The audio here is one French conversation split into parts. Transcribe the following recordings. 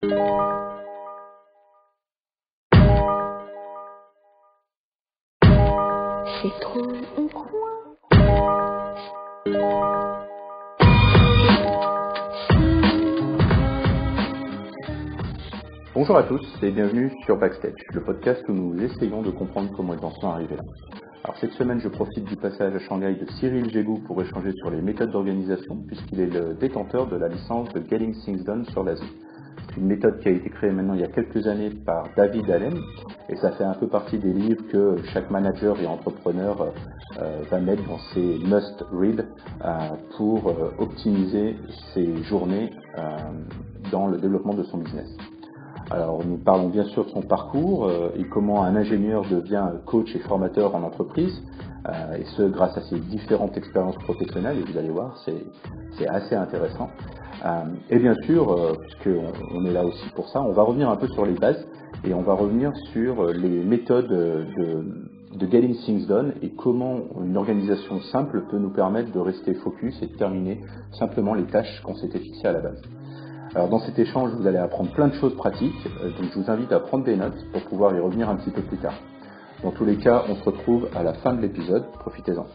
C'est trop un coin. Bonjour à tous et bienvenue sur Backstage, le podcast où nous essayons de comprendre comment ils en sont arrivés là. Alors cette semaine, je profite du passage à Shanghai de Cyril Gégou pour échanger sur les méthodes d'organisation, puisqu'il est le détenteur de la licence de Getting Things Done sur l'Asie. C'est une méthode qui a été créée maintenant il y a quelques années par David Allen, et ça fait un peu partie des livres que chaque manager et entrepreneur va mettre dans ses must-read pour optimiser ses journées dans le développement de son business. Alors, nous parlons bien sûr de son parcours et comment un ingénieur devient coach et formateur en entreprise, et ce grâce à ses différentes expériences professionnelles, et vous allez voir, c'est assez intéressant. Et bien sûr, puisqu'on est là aussi pour ça, on va revenir un peu sur les bases et on va revenir sur les méthodes de Getting Things Done et comment une organisation simple peut nous permettre de rester focus et de terminer simplement les tâches qu'on s'était fixées à la base. Alors dans cet échange, vous allez apprendre plein de choses pratiques, donc je vous invite à prendre des notes pour pouvoir y revenir un petit peu plus tard. Dans tous les cas, on se retrouve à la fin de l'épisode, profitez-en.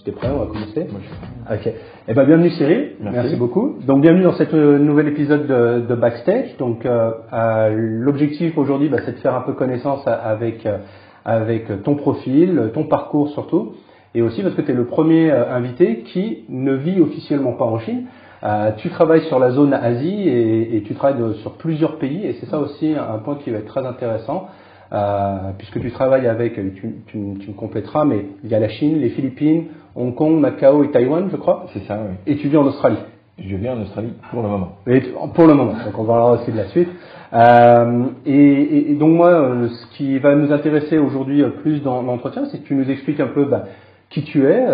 T'es prêt, on va commencer? Moi, je suis prêt. Ok. Eh ben, bienvenue Cyril. Merci beaucoup. Donc, bienvenue dans cet nouvel épisode de Backstage. Donc, l'objectif aujourd'hui, c'est de faire un peu connaissance avec ton profil, ton parcours surtout. Et aussi parce que tu es le premier invité qui ne vit officiellement pas en Chine. Tu travailles sur la zone Asie et tu travailles sur plusieurs pays. Et c'est ça aussi un point qui va être très intéressant. Puisque tu travailles avec, tu me compléteras, mais il y a la Chine, les Philippines, Hong Kong, Macao et Taïwan, je crois. C'est ça, oui. Et tu vis en Australie. Je vis en Australie pour le moment. Pour le moment, donc on parlera aussi de la suite. Et donc moi, ce qui va nous intéresser aujourd'hui plus dans l'entretien, c'est que tu nous expliques un peu qui tu es,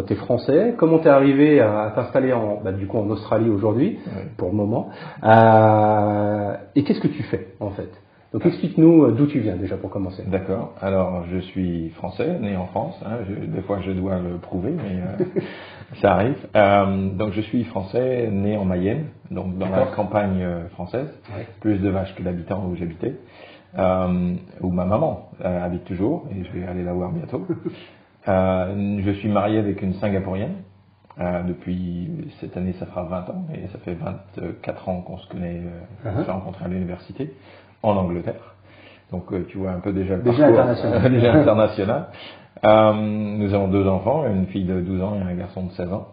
tu es français, comment tu es arrivé à t'installer en Australie aujourd'hui, oui, pour le moment, et qu'est-ce que tu fais en fait. Donc explique-nous d'où tu viens déjà pour commencer. D'accord. Alors je suis français, né en France. Des fois je dois le prouver, mais ça arrive. Donc je suis français, né en Mayenne, donc dans la campagne française, ouais. Plus de vaches que d'habitants où j'habitais, où ma maman habite toujours et je vais aller la voir bientôt. Je suis marié avec une Singapourienne. Depuis cette année, ça fera 20 ans et ça fait 24 ans qu'on se connaît, on s'est rencontrés à l'université en Angleterre. Donc tu vois un peu déjà le parcours international. Déjà international. Nous avons 2 enfants, une fille de 12 ans et un garçon de 16 ans.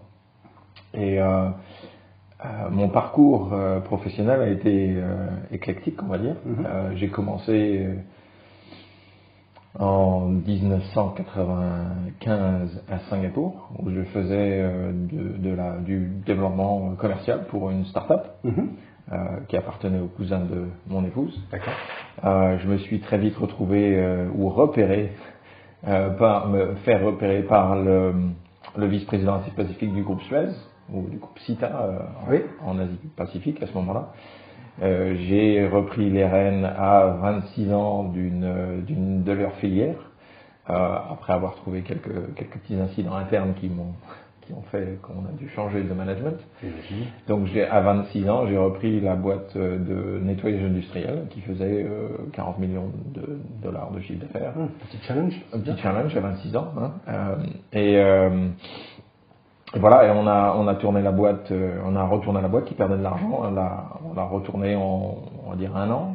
Et mon parcours professionnel a été éclectique, on va dire. J'ai commencé en 1995 à Singapour, où je faisais du développement commercial pour une start-up qui appartenait au cousin de mon épouse. D'accord. Je me suis très vite retrouvé me faire repérer par le vice-président Asie-Pacifique du groupe Suez, ou du groupe SITA en Asie-Pacifique à ce moment-là. J'ai repris les rênes à 26 ans de leur filière, après avoir trouvé quelques petits incidents internes qui ont fait qu'on a dû changer de management. Donc à 26 ans, j'ai repris la boîte de nettoyage industriel qui faisait 40 millions de dollars de chiffre d'affaires. Petit challenge. Un petit challenge à 26 ans. Et voilà, et on a tourné la boîte, on a retourné la boîte qui perdait de l'argent. On l'a retourné en, on va dire, 1 an,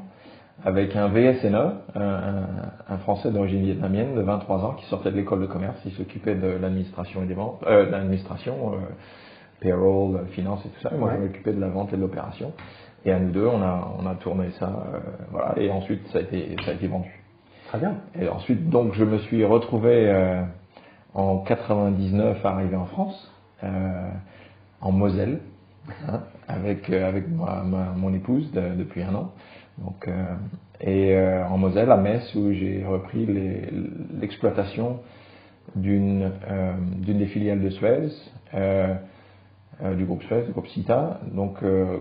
avec un VSNE, un Français d'origine vietnamienne de 23 ans qui sortait de l'école de commerce. Il s'occupait de l'administration et des ventes, payroll, finance et tout ça. Et moi, je m'occupais de la vente et de l'opération. Et à nous deux, on a tourné ça, voilà. Et ensuite, ça a été vendu. Très bien. Et ensuite, donc, je me suis retrouvé en 99 arrivé en France. En Moselle, avec mon épouse depuis 1 an. Donc, en Moselle, à Metz, où j'ai repris l'exploitation d'une des filiales de Suez, du groupe Suez, du groupe SITA, donc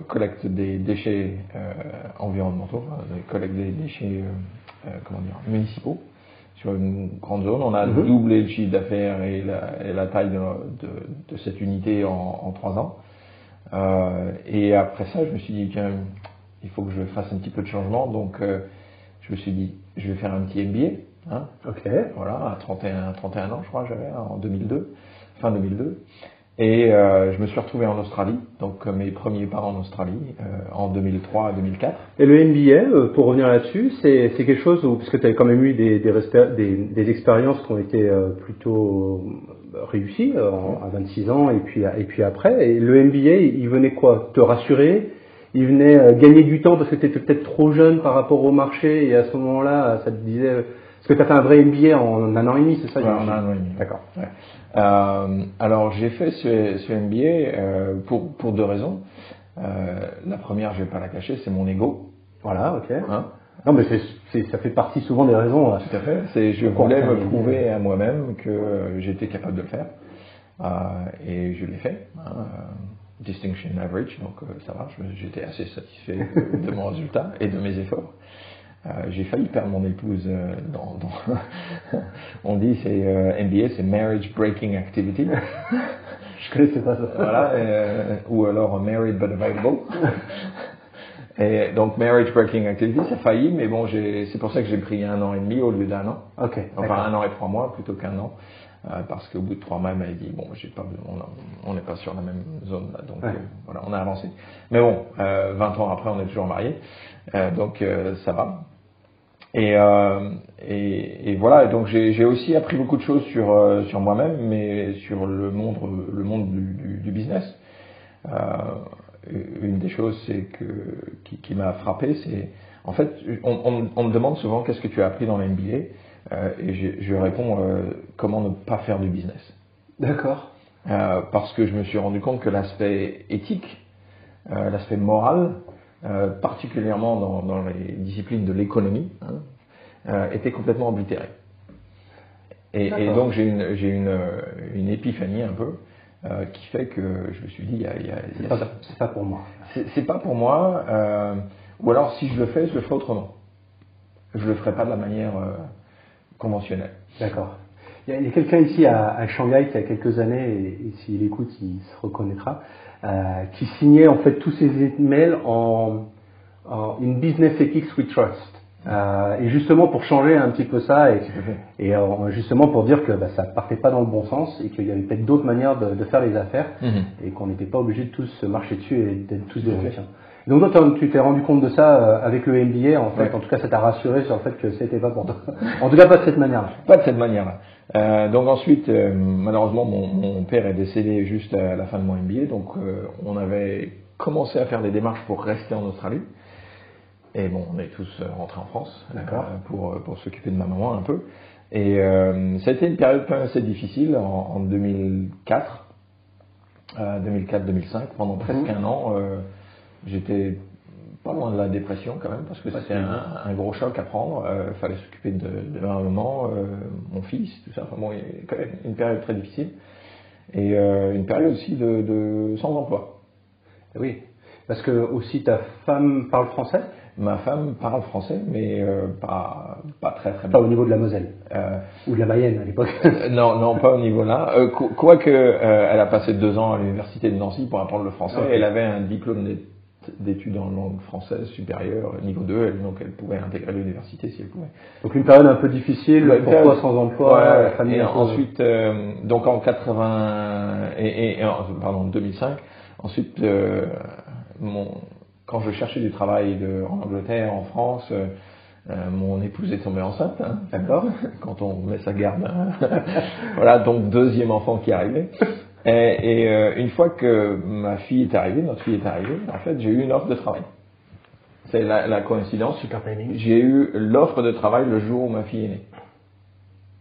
collecte des déchets environnementaux, collecte des déchets municipaux sur une grande zone. On a doublé le chiffre d'affaires et la taille de cette unité en 3 ans. Et après ça, je me suis dit, tiens, il faut que je fasse un petit peu de changement. Donc, je me suis dit, je vais faire un petit MBA. Hein. Ok. Voilà, à 31 ans, je crois, j'avais, en 2002, fin 2002. Et je me suis retrouvé en Australie, donc mes premiers pas en Australie, en 2003 à 2004. Et le MBA, pour revenir là-dessus, c'est quelque chose où, parce que tu avais quand même eu des expériences qui ont été plutôt réussies à 26 ans et puis après. Et le MBA, il venait quoi? Te rassurer? Il venait gagner du temps parce que tu étais peut-être trop jeune par rapport au marché et à ce moment-là, ça te disait... Parce que tu as fait un vrai MBA en 1 an et demi, c'est ça? Ouais, en 1 an et demi. D'accord. Ouais. Alors j'ai fait ce MBA pour 2 raisons. La première, je vais pas la cacher, c'est mon ego. Voilà, ok. Hein? Non, mais ça fait partie souvent des raisons. Tout à fait. Je voulais me prouver à moi-même que j'étais capable de le faire. Et je l'ai fait. Distinction Average, donc ça va. J'étais assez satisfait de mon résultat et de mes efforts. J'ai failli perdre mon épouse on dit c'est MBA, c'est Marriage Breaking Activity. Je connaissais pas ça. Voilà, ou alors Married but Available. Et donc Marriage Breaking Activity, ça a failli, mais bon, c'est pour ça que j'ai pris 1 an et demi au lieu d'1 an. Ok. Enfin 1 an et 3 mois plutôt qu'1 an. Parce qu'au bout de 3 mois, elle m'avait dit, bon, on n'est pas sur la même zone là, donc voilà, on a avancé. Mais bon, 20 ans après, on est toujours mariés, donc ça va. Et voilà, donc j'ai aussi appris beaucoup de choses sur moi-même, mais sur le monde du business. Une des choses qui m'a frappé, c'est en fait, on me demande souvent qu'est-ce que tu as appris dans l'MBA. Et je réponds comment ne pas faire du business. D'accord. Parce que je me suis rendu compte que l'aspect éthique, l'aspect moral, particulièrement dans les disciplines de l'économie, était complètement oblitéré. Et donc j'ai une épiphanie un peu qui fait que je me suis dit c'est pas pour moi. C'est pas pour moi. Ou alors si je le fais autrement. Je le ferai pas de la manière conventionnel. D'accord. Il y a quelqu'un ici à Shanghai qui a quelques années, et s'il écoute, il se reconnaîtra, qui signait en fait tous ses emails en In Business Ethics We Trust. Et justement pour changer un petit peu ça, et justement pour dire que ça partait pas dans le bon sens, et qu'il y avait peut-être d'autres manières de faire les affaires, et qu'on n'était pas obligé de tous se marcher dessus et d'être tous des Américains. Donc toi, tu t'es rendu compte de ça avec le MBA, en fait. Ouais. En tout cas, ça t'a rassuré sur le fait que c'était pas pour toi. En tout cas, pas de cette manière-là. Pas de cette manière-là. Donc ensuite, malheureusement, mon père est décédé juste à la fin de mon MBA. Donc on avait commencé à faire des démarches pour rester en Australie. Et bon, on est tous rentrés en France pour s'occuper de ma maman un peu. Et ça a été une période quand même assez difficile en 2004, 2004-2005, pendant presque 1 an. J'étais pas loin de la dépression quand même, parce que c'était un gros choc à prendre. Fallait s'occuper de ma maman, mon fils, tout ça. Enfin bon, il y a quand même une période très difficile. Et une période aussi de sans emploi. Oui, parce que aussi ta femme parle français ? Ma femme parle français, mais pas très très bien. Pas au niveau de la Moselle ou de la Mayenne à l'époque. Non, pas au niveau là. Quoique elle a passé 2 ans à l'université de Nancy pour apprendre le français. Okay. Elle avait un diplôme d'études en langue française supérieure, niveau 2, donc elle pouvait intégrer l'université si elle pouvait. Donc une période un peu difficile, pourquoi sans emploi, la famille. Et ensuite, donc en 2005, ensuite quand je cherchais du travail en Angleterre, en France, mon épouse est tombée enceinte, hein, d'accord, quand on met sa garde. Hein. Voilà, donc 2e enfant qui arrivait. Et une fois que notre fille est arrivée, en fait, j'ai eu une offre de travail. C'est la coïncidence. Super timing. J'ai eu l'offre de travail le jour où ma fille est née.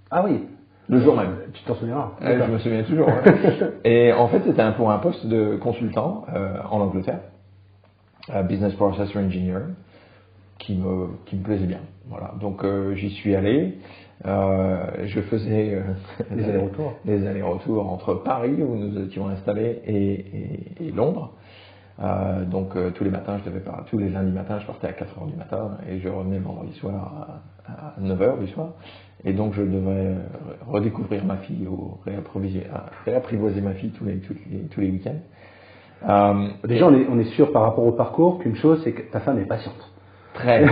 Ah oui. Le jour même. Tu t'en souviens? Je me souviens toujours. Ouais. Et en fait, c'était pour un poste de consultant en Angleterre. Business Process Engineer, qui me plaisait bien. Voilà. Donc j'y suis allé. Je faisais des allers-retours entre Paris où nous étions installés et Londres. Donc tous les lundis matins, je partais à 4h du matin et je revenais le vendredi soir à 9h du soir. Et donc je devais redécouvrir ma fille ou réapprivoiser ma fille tous les week-ends. Déjà, on est sûr par rapport au parcours qu'une chose, c'est que ta femme est patiente. Très.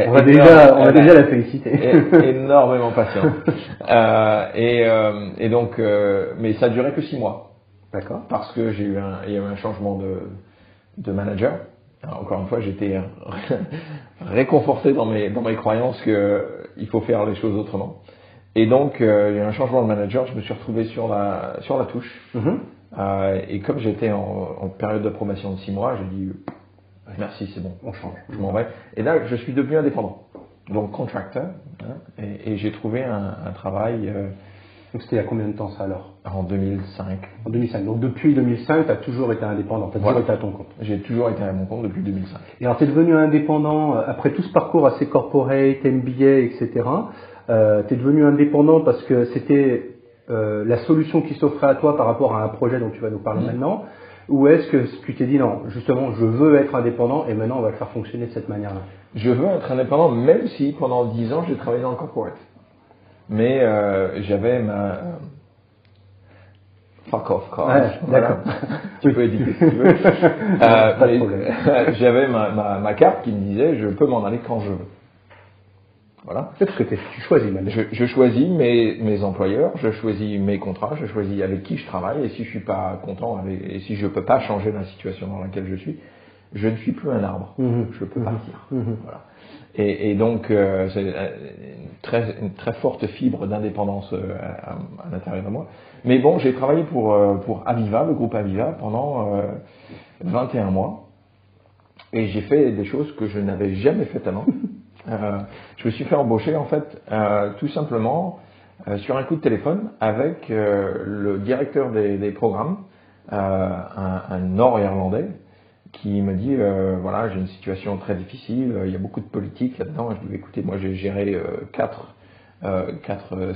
On va déjà la féliciter. Énormément patiente. Et donc, mais ça durait que 6 mois. D'accord. Parce que il y a eu un changement de manager. Alors, encore une fois, j'étais réconforté dans mes croyances qu'il faut faire les choses autrement. Et donc, il y a eu un changement de manager. Je me suis retrouvé sur la touche. Et comme j'étais en période d'approbation de 6 mois, j'ai dit merci, c'est bon, on change, je m'en vais. Et là, je suis devenu indépendant, donc contractor, et j'ai trouvé un travail. Donc c'était il y a combien de temps ça alors? En 2005. En 2005. Donc depuis 2005, tu as toujours été indépendant, tu as toujours été à ton compte. J'ai toujours été à mon compte depuis 2005. Et alors tu es devenu indépendant après tout ce parcours assez corporate, MBA, etc. Tu es devenu indépendant parce que c'était la solution qui s'offrait à toi par rapport à un projet dont tu vas nous parler maintenant, ou est-ce que tu t'es dit non, justement je veux être indépendant et maintenant on va le faire fonctionner de cette manière-là? Je veux être indépendant même si pendant 10 ans j'ai travaillé dans le corporate. Mais j'avais ma fuck off card. Ouais, d'accord. Tu peux éditer si tu veux. Pas de problème. J'avais ma carte qui me disait je peux m'en aller quand je veux. Voilà. C'est parce que tu choisis maintenant. Je choisis mes employeurs, je choisis mes contrats, je choisis avec qui je travaille, et si je suis pas content et si je peux pas changer la situation dans laquelle je suis, je ne suis plus un arbre. Je peux partir. Voilà. Et donc c'est une très forte fibre d'indépendance à l'intérieur de moi. Mais bon, j'ai travaillé pour Aviva, le groupe Aviva, pendant 21 mois, et j'ai fait des choses que je n'avais jamais faites avant. Je me suis fait embaucher en fait tout simplement sur un coup de téléphone avec le directeur des programmes, un Nord-Irlandais, qui me dit voilà, j'ai une situation très difficile, il y a beaucoup de politique là-dedans. Je lui dis écoutez, moi j'ai géré 4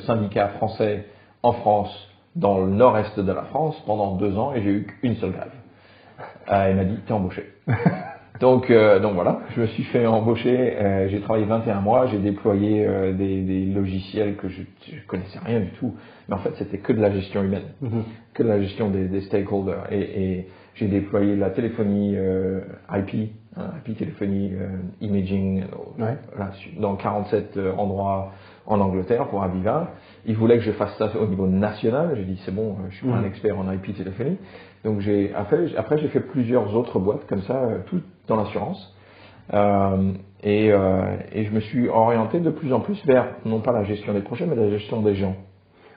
syndicats français en France, dans le nord-est de la France pendant 2 ans, et j'ai eu qu'une seule grève. Il m'a dit t'es embauché. Donc voilà, je me suis fait embaucher, j'ai travaillé 21 mois, j'ai déployé des logiciels que je connaissais rien du tout, mais en fait c'était que de la gestion humaine, que de la gestion des stakeholders, et j'ai déployé la téléphonie IP téléphonie imaging dans 47 endroits en Angleterre pour Aviva. Ils voulaient que je fasse ça au niveau national, j'ai dit c'est bon, je suis pas un expert en IP téléphonie. Donc après j'ai fait plusieurs autres boîtes comme ça, tout dans l'assurance, et je me suis orienté de plus en plus vers non pas la gestion des projets mais la gestion des gens.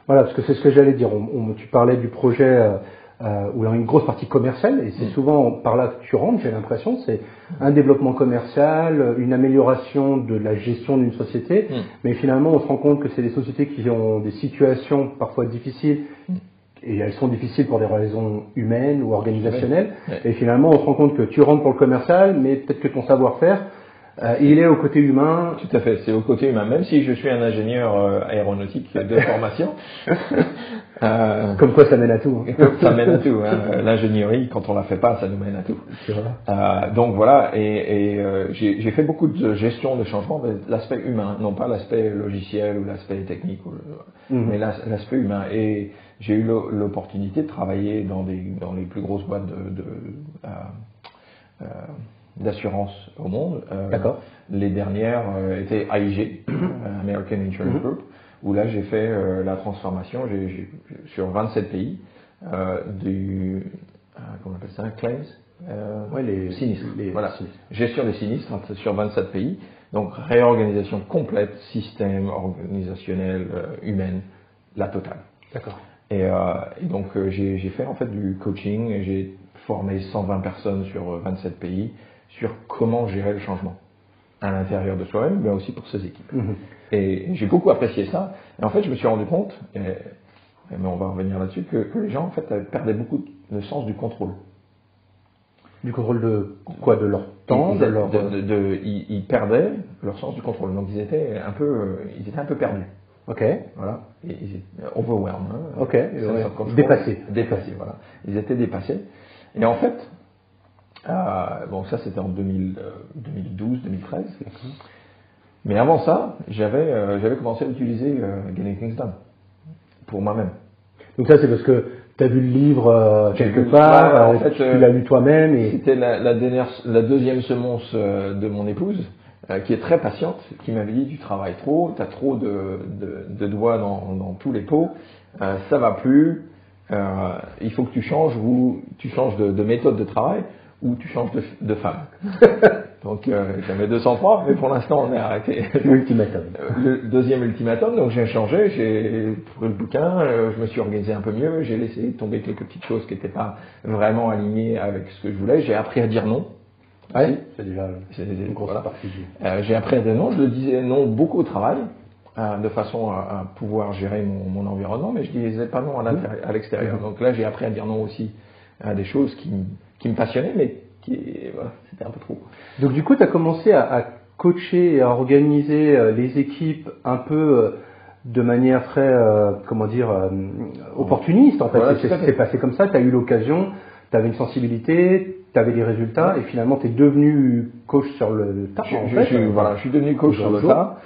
Voilà, parce que c'est ce que j'allais dire. Tu parlais du projet où il y a une grosse partie commerciale, et c'est souvent par là que tu rentres, j'ai l'impression, c'est un développement commercial, une amélioration de la gestion d'une société, mais finalement on se rend compte que c'est des sociétés qui ont des situations parfois difficiles, et elles sont difficiles pour des raisons humaines ou organisationnelles, et finalement on se rend compte que tu rentres pour le commercial, mais peut-être que ton savoir-faire, il est au côté humain. Tout à fait, c'est au côté humain, même si je suis un ingénieur aéronautique de formation. Comme quoi ça mène à tout. Ça mène à tout. L'ingénierie, quand on la fait pas, ça nous mène à tout. C'est vrai. Donc voilà, et j'ai fait beaucoup de gestion de changement, mais l'aspect humain, non pas l'aspect logiciel ou l'aspect technique, mais l'aspect humain. Et j'ai eu l'opportunité de travailler dans les plus grosses boîtes d'assurance au monde. D'accord. Les dernières étaient AIG, American Insurance Group, où là j'ai fait la transformation sur 27 pays comment on appelle ça, claims, les sinistres. Voilà. Gestion des sinistres sur 27 pays. Donc réorganisation complète, système organisationnel, humaine, la totale. D'accord. Et donc j'ai fait en fait du coaching, et j'ai formé 120 personnes sur 27 pays sur comment gérer le changement à l'intérieur de soi-même, mais aussi pour ses équipes. Et j'ai beaucoup apprécié ça. Et en fait, je me suis rendu compte, mais on va revenir là-dessus, que les gens en fait perdaient beaucoup le sens du contrôle. Du contrôle de quoi? De leur temps, ils perdaient leur sens du contrôle. Donc ils étaient un peu perdus. Ok. Voilà. Ils étaient overwhelmed. Ok. Dépassés. Dépassés, voilà. Ils étaient dépassés. Et en fait, Bon, ça c'était en 2012-2013. Mais avant ça, j'avais commencé à utiliser Getting Things Done pour moi-même. Donc ça c'est parce que tu as vu le livre quelque part, en fait, tu l'as lu toi-même. C'était la deuxième semonce de mon épouse, qui est très patiente, qui m'avait dit tu travailles trop, tu as trop de doigts dans tous les pots, ça va plus, il faut que tu changes, ou tu changes de méthode de travail, ou tu changes de femme. Donc j'avais 203, mais pour l'instant on est arrêté. L'ultimatum. Le deuxième ultimatum, donc j'ai changé, j'ai trouvé le bouquin, je me suis organisé un peu mieux, j'ai laissé tomber quelques petites choses qui n'étaient pas vraiment alignées avec ce que je voulais, j'ai appris à dire non. Ouais, c'est déjà une grosse partie. J'ai appris à dire non, je le disais non beaucoup au travail, de façon à pouvoir gérer mon environnement, mais je disais pas non à l'extérieur. Donc là j'ai appris à dire non aussi à des choses qui me passionnaient, mais voilà, c'était un peu trop. Donc du coup, tu as commencé à coacher et à organiser les équipes un peu de manière très, opportuniste en fait. Voilà, c'est passé comme ça, tu as eu l'occasion, tu avais une sensibilité, tu avais des résultats et finalement tu es devenu coach sur le tas. Je suis devenu coach sur le tas.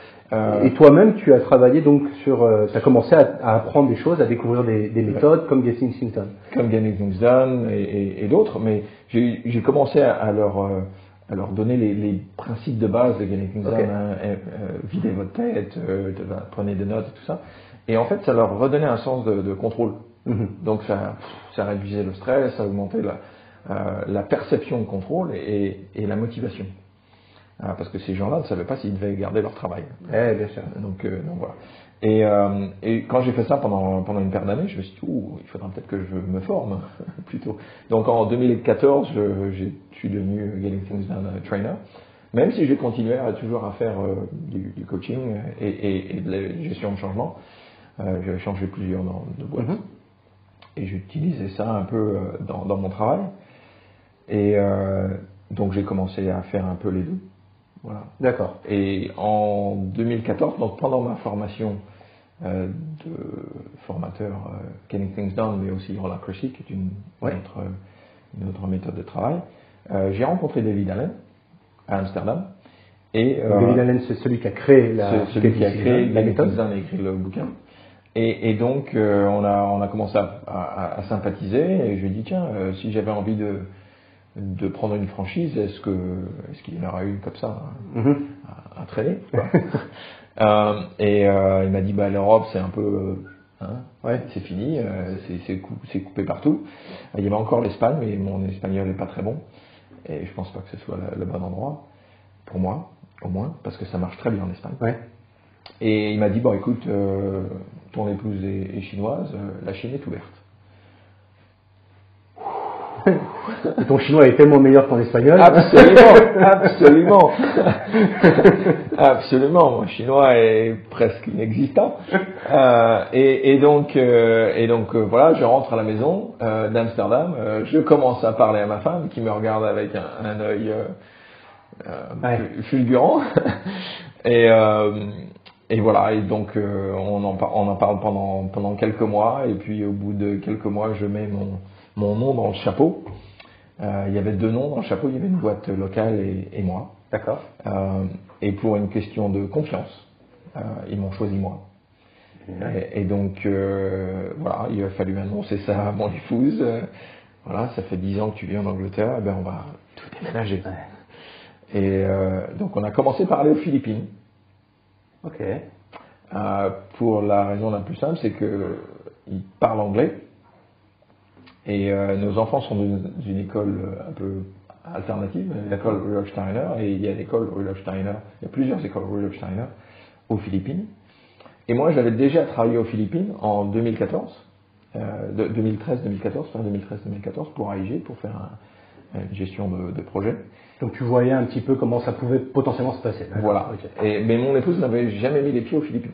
Et toi-même, tu as travaillé donc sur, tu as commencé à apprendre des choses, à découvrir des méthodes comme Getting Things Done. Comme Getting Things Done et d'autres, mais j'ai commencé à leur donner les principes de base de Getting Things Done. Videz votre tête, prenez des notes et tout ça. Et en fait, ça leur redonnait un sens de contrôle. Donc ça réduisait le stress, ça augmentait la perception de contrôle et la motivation. Parce que ces gens-là ne savaient pas s'ils devaient garder leur travail. Bien sûr. Donc voilà. Et quand j'ai fait ça pendant une paire d'années, je me suis dit, il faudra peut-être que je me forme plutôt. Donc en 2014, je suis devenu Getting Things Done trainer, même si j'ai continué toujours à faire du coaching et de la gestion de changement. J'avais changé plusieurs de boîtes. Et j'utilisais ça un peu dans mon travail. Et donc j'ai commencé à faire un peu les deux. Voilà. D'accord. Et en 2014, donc pendant ma formation de formateur Getting Things Done, mais aussi Holacracy, qui est une autre méthode de travail, j'ai rencontré David Allen à Amsterdam. David Allen, c'est celui qui a créé la méthode. Things Done et écrit le bouquin. Et donc on a commencé à sympathiser et je lui ai dit tiens, si j'avais envie de prendre une franchise, est-ce qu'il y en aura une comme ça à traîner il m'a dit l'Europe c'est un peu c'est fini, c'est coupé partout. Il y avait encore l'Espagne, mais mon espagnol n'est pas très bon et je pense pas que ce soit le bon endroit pour moi, au moins, parce que ça marche très bien en Espagne. Et il m'a dit écoute, ton épouse est chinoise, la Chine est ouverte. Et ton chinois est tellement meilleur que ton espagnol. Absolument. Mon chinois est presque inexistant. Et donc voilà, je rentre à la maison d'Amsterdam. Je commence à parler à ma femme qui me regarde avec un œil fulgurant. Et voilà. Et donc on en parle pendant quelques mois. Et puis au bout de quelques mois, je mets mon nom dans le chapeau. Il y avait 2 noms dans le chapeau, il y avait une boîte locale et moi. D'accord. Et pour une question de confiance, ils m'ont choisi moi. Et donc, voilà, il a fallu annoncer ça à mon épouse. Voilà, ça fait 10 ans que tu vis en Angleterre, on va tout déménager. Et donc, on a commencé par aller aux Philippines. Ok. Pour la raison la plus simple, c'est qu'ils parlent anglais. Et nos enfants sont dans une école un peu alternative, l'école Rudolf Steiner, et il y a l'école Rudolf Steiner, il y a plusieurs écoles Rudolf Steiner aux Philippines. Et moi, j'avais déjà travaillé aux Philippines en 2014, 2013-2014 pour AIG, pour faire une gestion de projet. Donc tu voyais un petit peu comment ça pouvait potentiellement se passer. Voilà. Okay. Mais mon épouse n'avait jamais mis les pieds aux Philippines.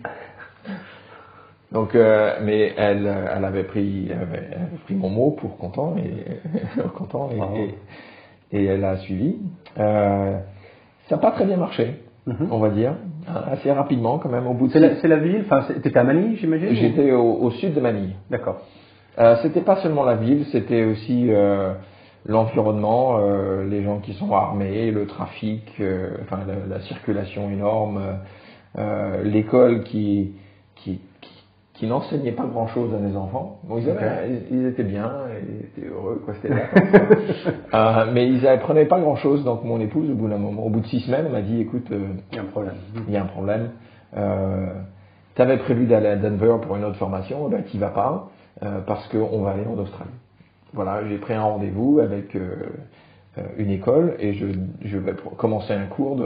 Donc, mais elle avait pris mon mot pour content et elle a suivi. Ça n'a pas très bien marché, on va dire, assez rapidement quand même au bout de. C'est la ville. Enfin, t'étais à Manille, j'imagine. J'étais au sud de Manille. D'accord. C'était pas seulement la ville, c'était aussi l'environnement, les gens qui sont armés, le trafic, enfin la circulation énorme, l'école qui n'enseignait pas grand-chose à mes enfants. Bon, ils étaient bien, ils étaient heureux, quoi, c'était là. Mais ils apprenaient pas grand-chose. Donc mon épouse, au bout de 6 semaines, m'a dit, écoute, il y a un problème. Il y a un problème. Tu avais prévu d'aller à Denver pour une autre formation, ben tu vas pas, parce qu'on va aller en Australie. Voilà, j'ai pris un rendez-vous avec une école et je vais commencer un cours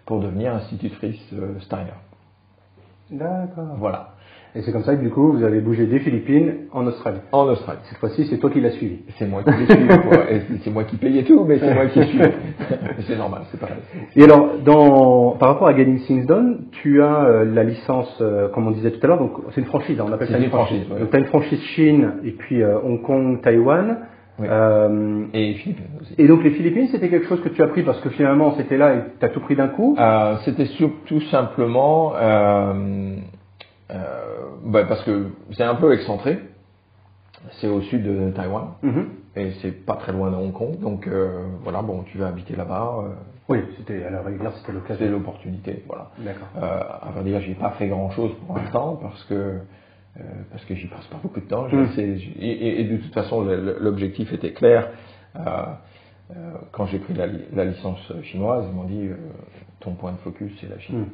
pour devenir institutrice Steiner. D'accord. Voilà. Et c'est comme ça que du coup, vous avez bougé des Philippines en Australie. En Australie. Cette fois-ci, c'est toi qui l'as suivi. C'est moi qui l'ai suivi. C'est moi qui payais tout, mais c'est moi qui suis. C'est normal, c'est pareil. Et alors, par rapport à Getting Things Done, tu as la licence, comme on disait tout à l'heure, donc c'est une franchise, on appelle ça une franchise. Ouais. Donc tu as une franchise Chine, et puis Hong Kong, Taïwan. Oui. Et Philippines aussi. Et donc les Philippines, c'était quelque chose que tu as pris parce que finalement c'était là et tu as tout pris d'un coup? C'était tout simplement parce que c'est un peu excentré. C'est au sud de Taïwan et c'est pas très loin de Hong Kong. Donc voilà, bon, tu vas habiter là-bas. Oui, c'était à la rigueur, c'était l'occasion. C'était l'opportunité, voilà. D'accord. À vrai dire, j'ai pas fait grand-chose pour l'instant parce que j'y passe pas beaucoup de temps. Et de toute façon, l'objectif était clair. Quand j'ai pris la licence chinoise, ils m'ont dit ton point de focus c'est la Chine.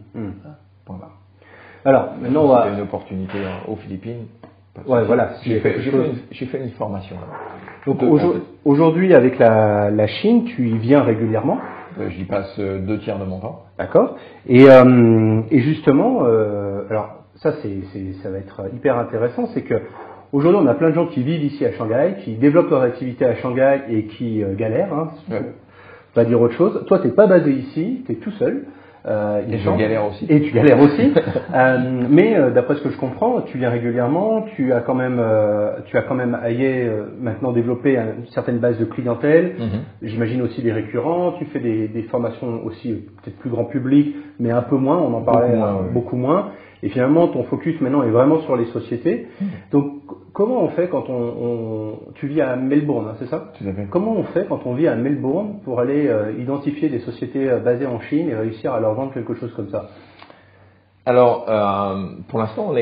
Point barre. Alors maintenant, on va. C'était une opportunité aux Philippines. Ouais, voilà. J'ai fait une formation là. Donc aujourd'hui, avec la Chine, tu y viens régulièrement? J'y passe 2/3 de mon temps. D'accord. Et justement, alors ça ça va être hyper intéressant, c'est que aujourd'hui on a plein de gens qui vivent ici à Shanghai, qui développent leur activité à Shanghai et qui galèrent. Hein, pas dire autre chose. Toi, t'es pas basé ici, t'es tout seul. Et je galère aussi. Et tu galères aussi. Mais d'après ce que je comprends, tu viens régulièrement. Tu as quand même maintenant développé une certaine base de clientèle. J'imagine aussi des récurrents. Tu fais des formations aussi peut-être plus grand public, mais un peu moins. On en parlait beaucoup moins. Et finalement, ton focus maintenant est vraiment sur les sociétés. Donc, comment on fait quand tu vis à Melbourne, hein, c'est ça? Tout à fait. Comment on fait quand on vit à Melbourne pour aller identifier des sociétés basées en Chine et réussir à leur vendre quelque chose comme ça? Alors, pour l'instant,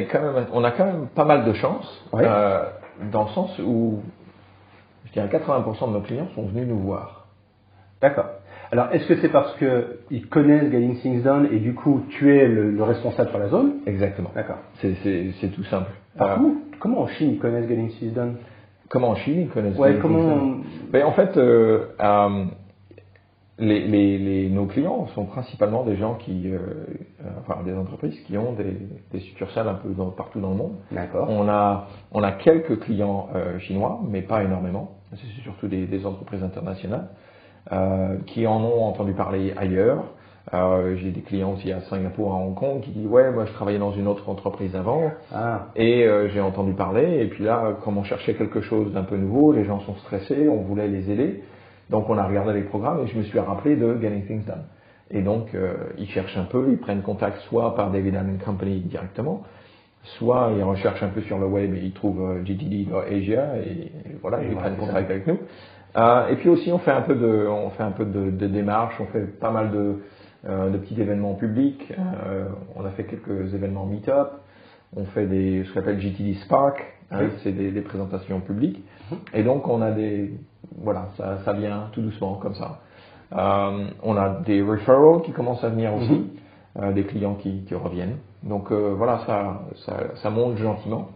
on a quand même pas mal de chance, dans le sens où, je dirais 80% de nos clients sont venus nous voir. D'accord. Alors, est-ce que c'est parce qu'ils connaissent Getting Things Done et du coup, tu es le responsable sur la zone? Exactement. D'accord. C'est tout simple. Comment en Chine ils connaissent Getting Things Done? Comment en Chine ils connaissent Getting Things Done? Ben, en fait, nos clients sont principalement des gens des entreprises qui ont des succursales un peu partout dans le monde. D'accord. On a quelques clients chinois, mais pas énormément. C'est surtout des entreprises internationales. Qui en ont entendu parler ailleurs. J'ai des clients aussi à Singapour, à Hong Kong, qui disent ouais, moi je travaillais dans une autre entreprise avant et j'ai entendu parler. Et puis là, comme on cherchait quelque chose d'un peu nouveau, les gens sont stressés, on voulait les aider. Donc on a regardé les programmes et je me suis rappelé de Getting Things Done. Et donc ils cherchent un peu, ils prennent contact soit par David Allen Company directement, soit ils recherchent un peu sur le web et ils trouvent GTD.Asia et voilà, ils prennent contact avec nous. Et puis aussi on fait un peu de démarches, on fait pas mal de petits événements publics, on a fait quelques événements meet-up, on fait ce qu'on appelle GTD Spark, c'est des présentations publiques, et donc on a ça vient tout doucement comme ça. On a des referrals qui commencent à venir aussi, des clients qui reviennent, donc voilà, ça monte gentiment,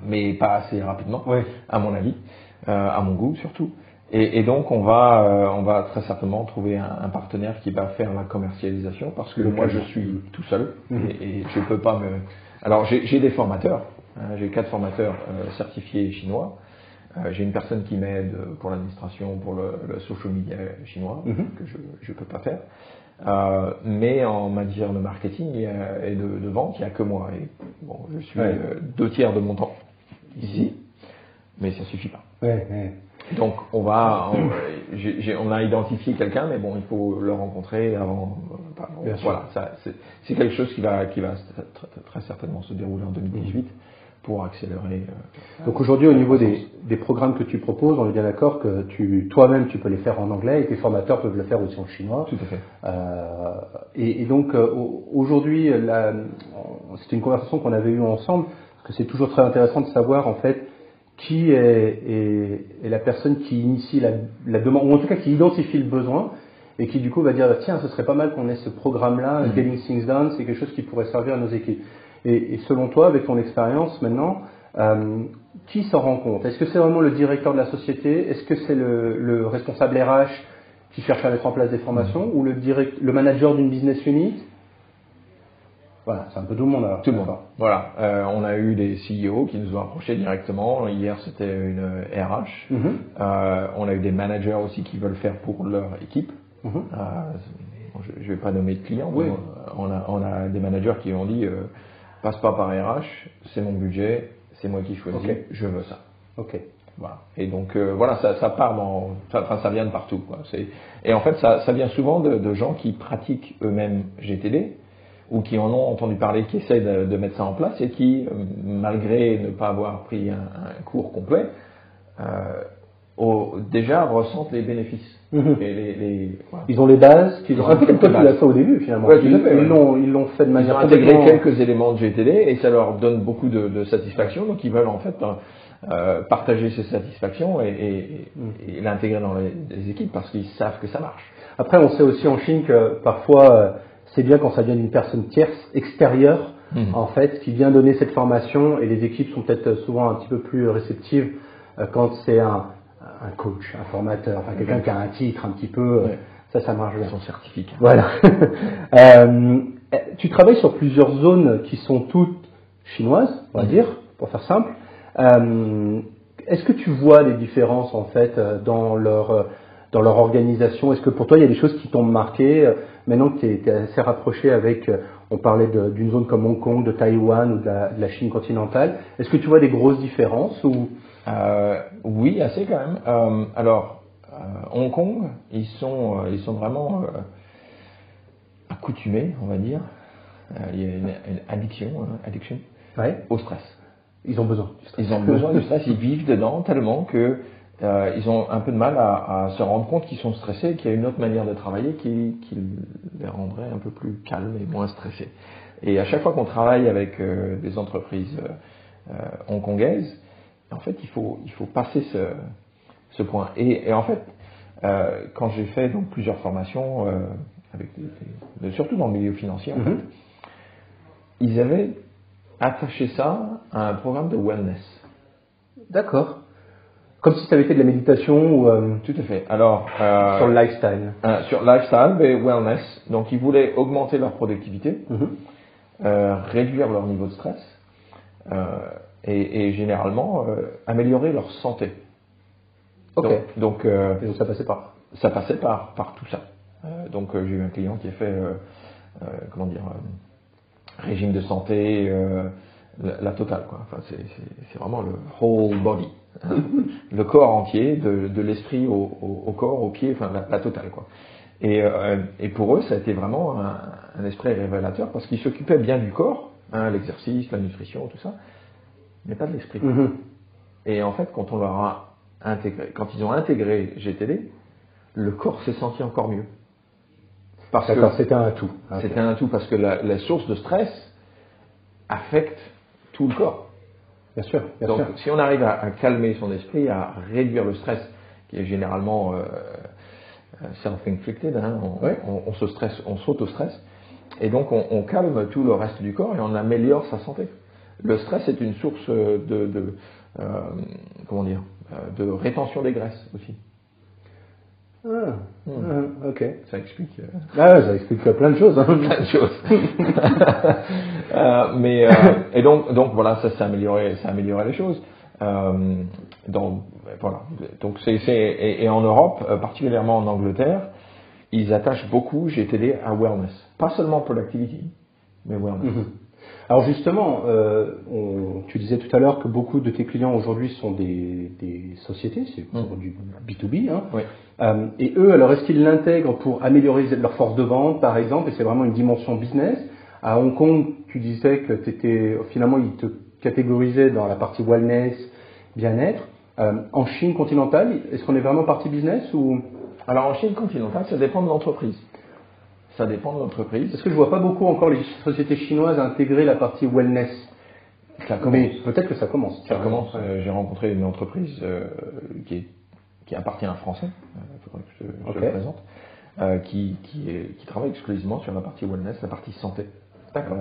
mais pas assez rapidement, à mon avis. À mon goût surtout, et donc on va très certainement trouver un partenaire qui va faire la commercialisation parce que moi je suis tout seul et je peux pas alors j'ai des formateurs, j'ai 4 formateurs certifiés chinois, j'ai une personne qui m'aide pour l'administration, pour le social media chinois que je peux pas faire, mais en matière de marketing et de vente il y a que moi et bon je suis 2/3 de mon temps ici, mais ça suffit pas. Donc on a identifié quelqu'un, mais bon, il faut le rencontrer avant. Voilà, c'est quelque chose qui va très certainement se dérouler en 2018 pour accélérer. Donc aujourd'hui, au niveau des programmes que tu proposes, on est bien d'accord que toi-même, tu peux les faire en anglais et tes formateurs peuvent le faire aussi en chinois. Tout à fait. Et donc aujourd'hui, c'était une conversation qu'on avait eue ensemble, parce que c'est toujours très intéressant de savoir en fait qui est la personne qui initie la demande, ou en tout cas qui identifie le besoin et qui du coup va dire tiens, ce serait pas mal qu'on ait ce programme-là, Getting Things Done, c'est quelque chose qui pourrait servir à nos équipes. Et selon toi, avec ton expérience maintenant, qui s'en rend compte? Est-ce que c'est vraiment le directeur de la société? Est-ce que c'est le responsable RH qui cherche à mettre en place des formations? Ou le manager d'une business unit? Voilà, c'est un peu tout le monde alors. Tout le monde. Voilà, on a eu des CEO qui nous ont approchés directement. Hier, c'était une RH. On a eu des managers aussi qui veulent faire pour leur équipe. Je ne vais pas nommer de clients. Oui. On a des managers qui ont dit passe pas par RH, c'est mon budget, c'est moi qui choisis, je veux ça. Ok. Voilà. Et donc voilà, ça part ça vient de partout, quoi. Et en fait, ça vient souvent de gens qui pratiquent eux-mêmes GTD ou qui en ont entendu parler, qui essaient de mettre ça en place et qui, malgré ne pas avoir pris un cours complet, déjà ressentent les bénéfices. Et voilà. Ils ont les bases, un peu comme toi tu l'as fait au début finalement. Ouais, ils l'ont fait de manière intégré quelques éléments de GTD et ça leur donne beaucoup de satisfaction, donc ils veulent en fait partager ces satisfactions et l'intégrer dans les équipes parce qu'ils savent que ça marche. Après, on sait aussi en Chine que parfois c'est bien quand ça vient d'une personne tierce, extérieure, en fait, qui vient donner cette formation et les équipes sont peut-être souvent un petit peu plus réceptives quand c'est un coach, un formateur, enfin quelqu'un qui a un titre un petit peu, ça marche bien. Son certificat. Voilà. Tu travailles sur plusieurs zones qui sont toutes chinoises, on va dire, pour faire simple. Est-ce que tu vois des différences en fait dans leur organisation? Est-ce que pour toi il y a des choses qui t'ont marqué maintenant que tu es assez rapproché avec, on parlait d'une zone comme Hong Kong, de Taïwan ou de la Chine continentale. Est-ce que tu vois des grosses différences ou oui, assez quand même. Hong Kong, ils sont vraiment accoutumés, on va dire. Il y a une addiction au stress. Ils ont besoin du stress. Ils ont besoin du stress, ils vivent dedans tellement que ils ont un peu de mal à se rendre compte qu'ils sont stressés et qu'il y a une autre manière de travailler qui les rendrait un peu plus calmes et moins stressés. Et à chaque fois qu'on travaille avec des entreprises hongkongaises, en fait, il faut passer ce point. Et en fait, quand j'ai fait donc plusieurs formations, surtout dans le milieu financier, en fait, ils avaient attaché ça à un programme de wellness. D'accord. Comme si tu avais fait de la méditation ou Tout à fait. Alors sur le lifestyle. Sur lifestyle et wellness. Donc, ils voulaient augmenter leur productivité, réduire leur niveau de stress. Et généralement améliorer leur santé. Ok. Donc ça passait par. Ça passait par tout ça. Donc j'ai eu un client qui a fait régime de santé, la totale quoi. Enfin c'est vraiment le whole body, le corps entier, de l'esprit au corps, au pied, enfin la totale quoi. Et pour eux ça a été vraiment un esprit révélateur parce qu'ils s'occupaient bien du corps, l'exercice, la nutrition, tout ça. Mais pas de l'esprit. Et en fait, quand ils ont intégré GTD, le corps s'est senti encore mieux. D'accord, c'était un tout. C'était un tout parce que la source de stress affecte tout le corps. Bien sûr. Donc, si on arrive à calmer son esprit, à réduire le stress, qui est généralement self-inflicted, on se stresse, on s'auto-stresse, et donc on calme tout le reste du corps et on améliore sa santé. Le stress est une source de rétention des graisses aussi. Ok. Ça explique. Ça explique plein de choses. Plein de choses. Et donc voilà, ça a amélioré les choses. Donc voilà. Donc et en Europe, particulièrement en Angleterre, ils attachent beaucoup GTD à wellness, pas seulement productivity, mais wellness. Alors justement, tu disais tout à l'heure que beaucoup de tes clients aujourd'hui sont des sociétés, c'est pour du B2B. Oui. Et eux, alors est-ce qu'ils l'intègrent pour améliorer leur force de vente, par exemple, et c'est vraiment une dimension business? À Hong Kong, tu disais que finalement ils te catégorisé dans la partie wellness, bien-être. En Chine continentale, est-ce qu'on est vraiment partie business ou... Alors en Chine continentale, ça dépend de l'entreprise. Ça dépend de l'entreprise. Parce que je vois pas beaucoup encore les sociétés chinoises intégrer la partie wellness. Mais peut-être que ça commence. Ça commence. J'ai rencontré une entreprise qui appartient à un Français, il faudrait que je le présente, qui travaille exclusivement sur la partie wellness, la partie santé. D'accord.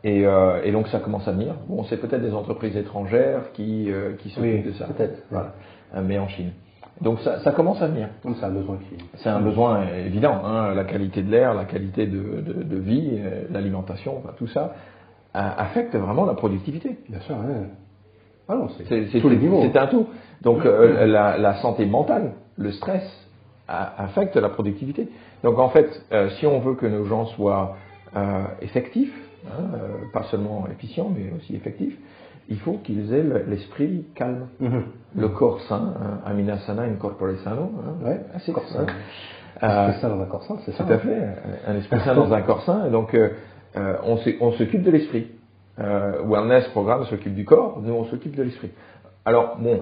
Et donc ça commence à venir. Bon, c'est peut-être des entreprises étrangères qui s'occupent de ça. Peut-être. Voilà. Mais en Chine. Donc ça commence à venir. Donc c'est un besoin C'est un besoin évident. Hein, la qualité de l'air, la qualité de vie, l'alimentation, enfin, tout ça affecte vraiment la productivité. Bien sûr. Ouais. Ah non, c'est tous les niveaux. C'est un tout. Donc la santé mentale, le stress affecte la productivité. Donc en fait, si on veut que nos gens soient effectifs, pas seulement efficients, mais aussi effectifs, il faut qu'ils aient l'esprit calme, le corps sain, amina sana in corpore sano. C'est corps sain. Un esprit sain dans un corps sain, c'est ça. Tout à fait, un esprit sain dans un corps sain. Et donc on s'occupe de l'esprit. Wellness Programme s'occupe du corps, nous on s'occupe de l'esprit. Alors bon,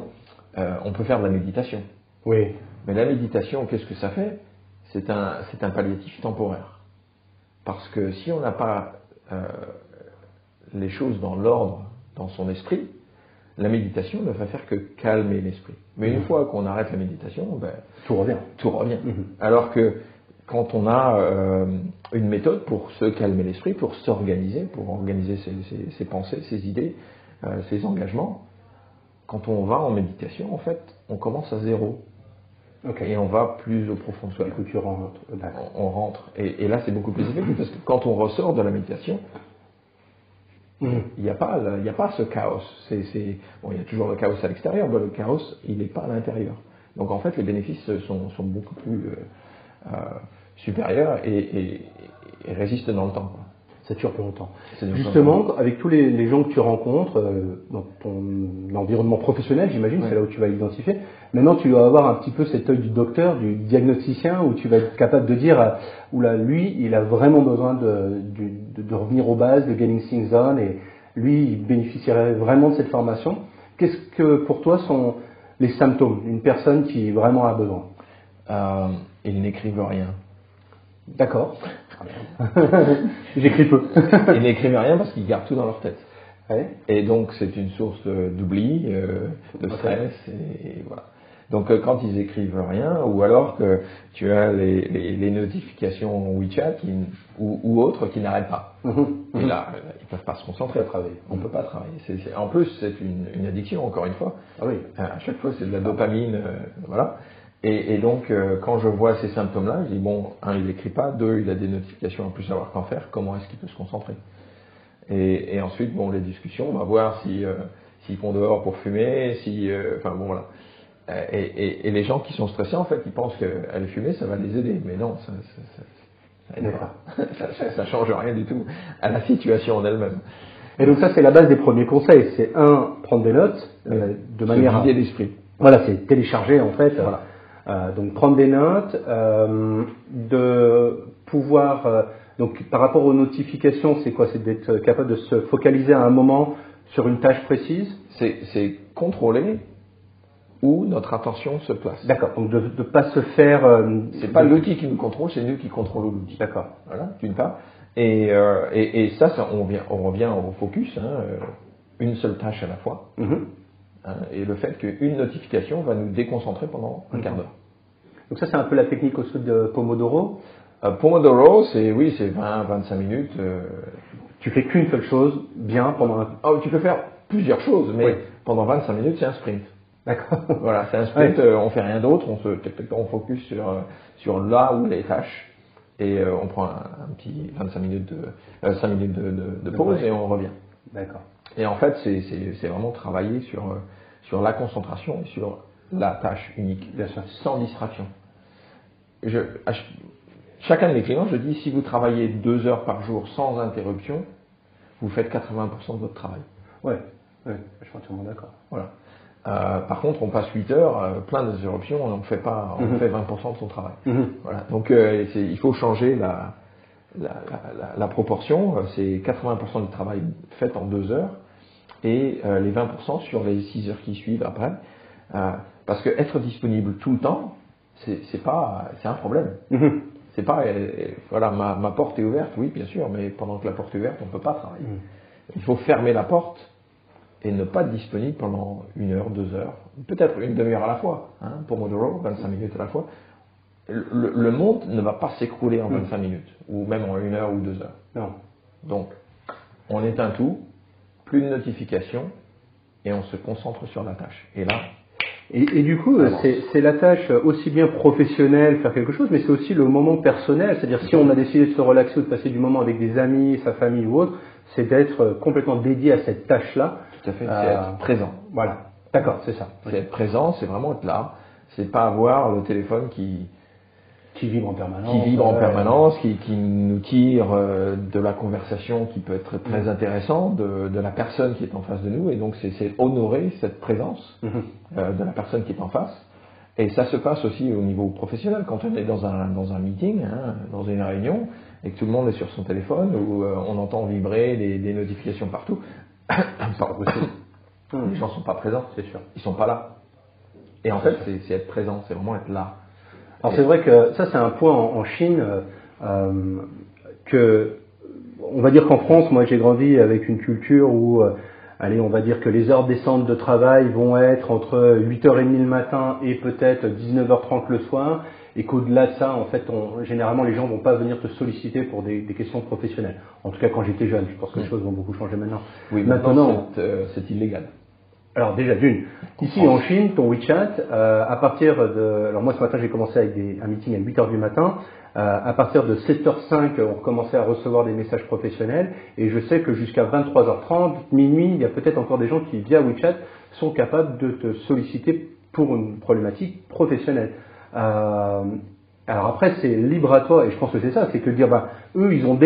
on peut faire de la méditation. Oui. Mais la méditation, qu'est-ce que ça fait? C'est un palliatif temporaire. Parce que si on n'a pas les choses dans l'ordre, dans son esprit, la méditation ne va faire que calmer l'esprit. Mais une fois qu'on arrête la méditation, tout revient. Tout revient. Alors que quand on a une méthode pour se calmer l'esprit, pour s'organiser, pour organiser ses pensées, ses idées, ses engagements, quand on va en méditation, en fait, on commence à zéro. Et on va plus au profond de soi. Du coup, tu rentres. On rentre. Et là, c'est beaucoup plus effectif parce que quand on ressort de la méditation, il n'y a pas ce chaos. Bon, il y a toujours le chaos à l'extérieur, mais le chaos, il n'est pas à l'intérieur. Donc en fait, les bénéfices sont beaucoup plus supérieurs et résistent dans le temps. Ça dure plus longtemps. Justement, avec tous les gens que tu rencontres dans ton environnement professionnel, j'imagine, c'est là où tu vas l'identifier. Maintenant, tu dois avoir un petit peu cet œil du docteur, du diagnosticien, où tu vas être capable de dire, oula, lui, il a vraiment besoin de revenir aux bases, de getting things done, et lui, il bénéficierait vraiment de cette formation. Qu'est-ce que pour toi sont les symptômes d'une personne qui vraiment a besoin? Ils n'écrivent rien. D'accord. J'écris peu. Ils n'écrivent rien parce qu'ils gardent tout dans leur tête. Ouais. Et donc c'est une source d'oubli, de stress, et voilà. Donc quand ils écrivent rien, ou alors que tu as les notifications WeChat ou autres qui n'arrêtent pas. Et là, ils peuvent pas se concentrer à travailler. On peut pas travailler. En plus, c'est une addiction, encore une fois. Ah oui. À chaque fois, c'est de la dopamine, voilà. Et donc, quand je vois ces symptômes-là, je dis, bon, un, il n'écrit pas, deux, il a des notifications en plus à savoir qu'en faire, comment est-ce qu'il peut se concentrer? Et ensuite, bon, les discussions, on va voir s'ils vont dehors pour fumer, enfin bon, voilà. Et les gens qui sont stressés, en fait, ils pensent qu'aller fumer, ça va les aider. Mais non, ça aide pas. Ça change rien du tout à la situation en elle-même. Et donc ça, c'est la base des premiers conseils. C'est prendre des notes de manière à... vider l'esprit. Voilà, c'est télécharger, en fait. Voilà. Donc prendre des notes, de pouvoir... donc par rapport aux notifications, c'est quoi? C'est d'être capable de se focaliser à un moment sur une tâche précise? C'est contrôler où notre attention se place. D'accord, donc de ne pas se faire... c'est pas l'outil qui nous contrôle, c'est nous qui contrôlons l'outil. D'accord. Voilà, d'une part. Et ça, on revient au focus, une seule tâche à la fois. Et le fait qu'une notification va nous déconcentrer pendant un quart d'heure. Donc ça, c'est un peu la technique aussi de Pomodoro. Pomodoro, c'est 20-25 minutes. Tu fais qu'une seule chose bien pendant tu peux faire plusieurs choses, mais pendant 25 minutes, c'est un sprint. D'accord. Voilà, c'est un sprint, on fait rien d'autre, on focus sur là où les tâches, et on prend un petit 25 minutes 5 minutes de pause et on revient. D'accord. Et en fait, c'est vraiment travailler sur la concentration et sur la tâche unique, sans distraction. À chacun de mes clients, je dis, si vous travaillez 2 heures par jour sans interruption, vous faites 80% de votre travail. Ouais, je suis entièrement d'accord. Voilà. Par contre, on passe 8 heures, plein d'interruptions, on fait 20% de son travail. Voilà. Donc, il faut changer la proportion. C'est 80% du travail fait en 2 heures et les 20% sur les 6 heures qui suivent après. Parce que être disponible tout le temps, c'est un problème. C'est pas, voilà, ma porte est ouverte, oui, bien sûr, mais pendant que la porte est ouverte, on ne peut pas travailler. Il faut fermer la porte et ne pas être disponible pendant 1 heure, 2 heures, peut-être une demi-heure à la fois, hein, pour Pomodoro, 25 minutes à la fois. Le monde ne va pas s'écrouler en 25 minutes, ou même en 1 heure ou 2 heures. Non. Donc, on éteint tout, plus de notifications, et on se concentre sur la tâche. Et là, et du coup, c'est la tâche aussi bien professionnelle, faire quelque chose, mais c'est aussi le moment personnel. C'est-à-dire, si on a décidé de se relaxer ou de passer du moment avec des amis, sa famille ou autre, c'est d'être complètement dédié à cette tâche-là. Tout à fait, c'est être présent. Voilà, d'accord, c'est ça. C'est être présent, c'est vraiment être là. C'est pas avoir le téléphone qui vibre en permanence. Qui vibre en permanence, qui nous tire de la conversation qui peut être très intéressante, de la personne qui est en face de nous. Et donc, c'est honorer cette présence de la personne qui est en face. Et ça se passe aussi au niveau professionnel. Quand on est dans un meeting, hein, dans une réunion, et que tout le monde est sur son téléphone, où on entend vibrer des notifications partout, les gens ne sont pas présents, c'est sûr. Ils ne sont pas là. Et en fait, c'est être présent, c'est vraiment être là. Alors c'est vrai que ça c'est un point en Chine que on va dire qu'en France, moi j'ai grandi avec une culture où allez, on va dire que les heures descentes de travail vont être entre 8h30 le matin et peut-être 19h30 le soir, et qu'au-delà de ça, en fait, généralement les gens vont pas venir te solliciter pour des questions professionnelles. En tout cas quand j'étais jeune, je pense que les choses vont beaucoup changer maintenant. Oui, maintenant c'est illégal. Alors déjà d'une, ici en Chine, ton WeChat, à partir de... Alors moi ce matin j'ai commencé avec un meeting à 8h du matin, à partir de 7h05 on commençait à recevoir des messages professionnels, et je sais que jusqu'à 23h30, minuit, il y a peut-être encore des gens qui via WeChat sont capables de te solliciter pour une problématique professionnelle. Alors après c'est libre à toi, et je pense que c'est ça, c'est que dire eux ils ont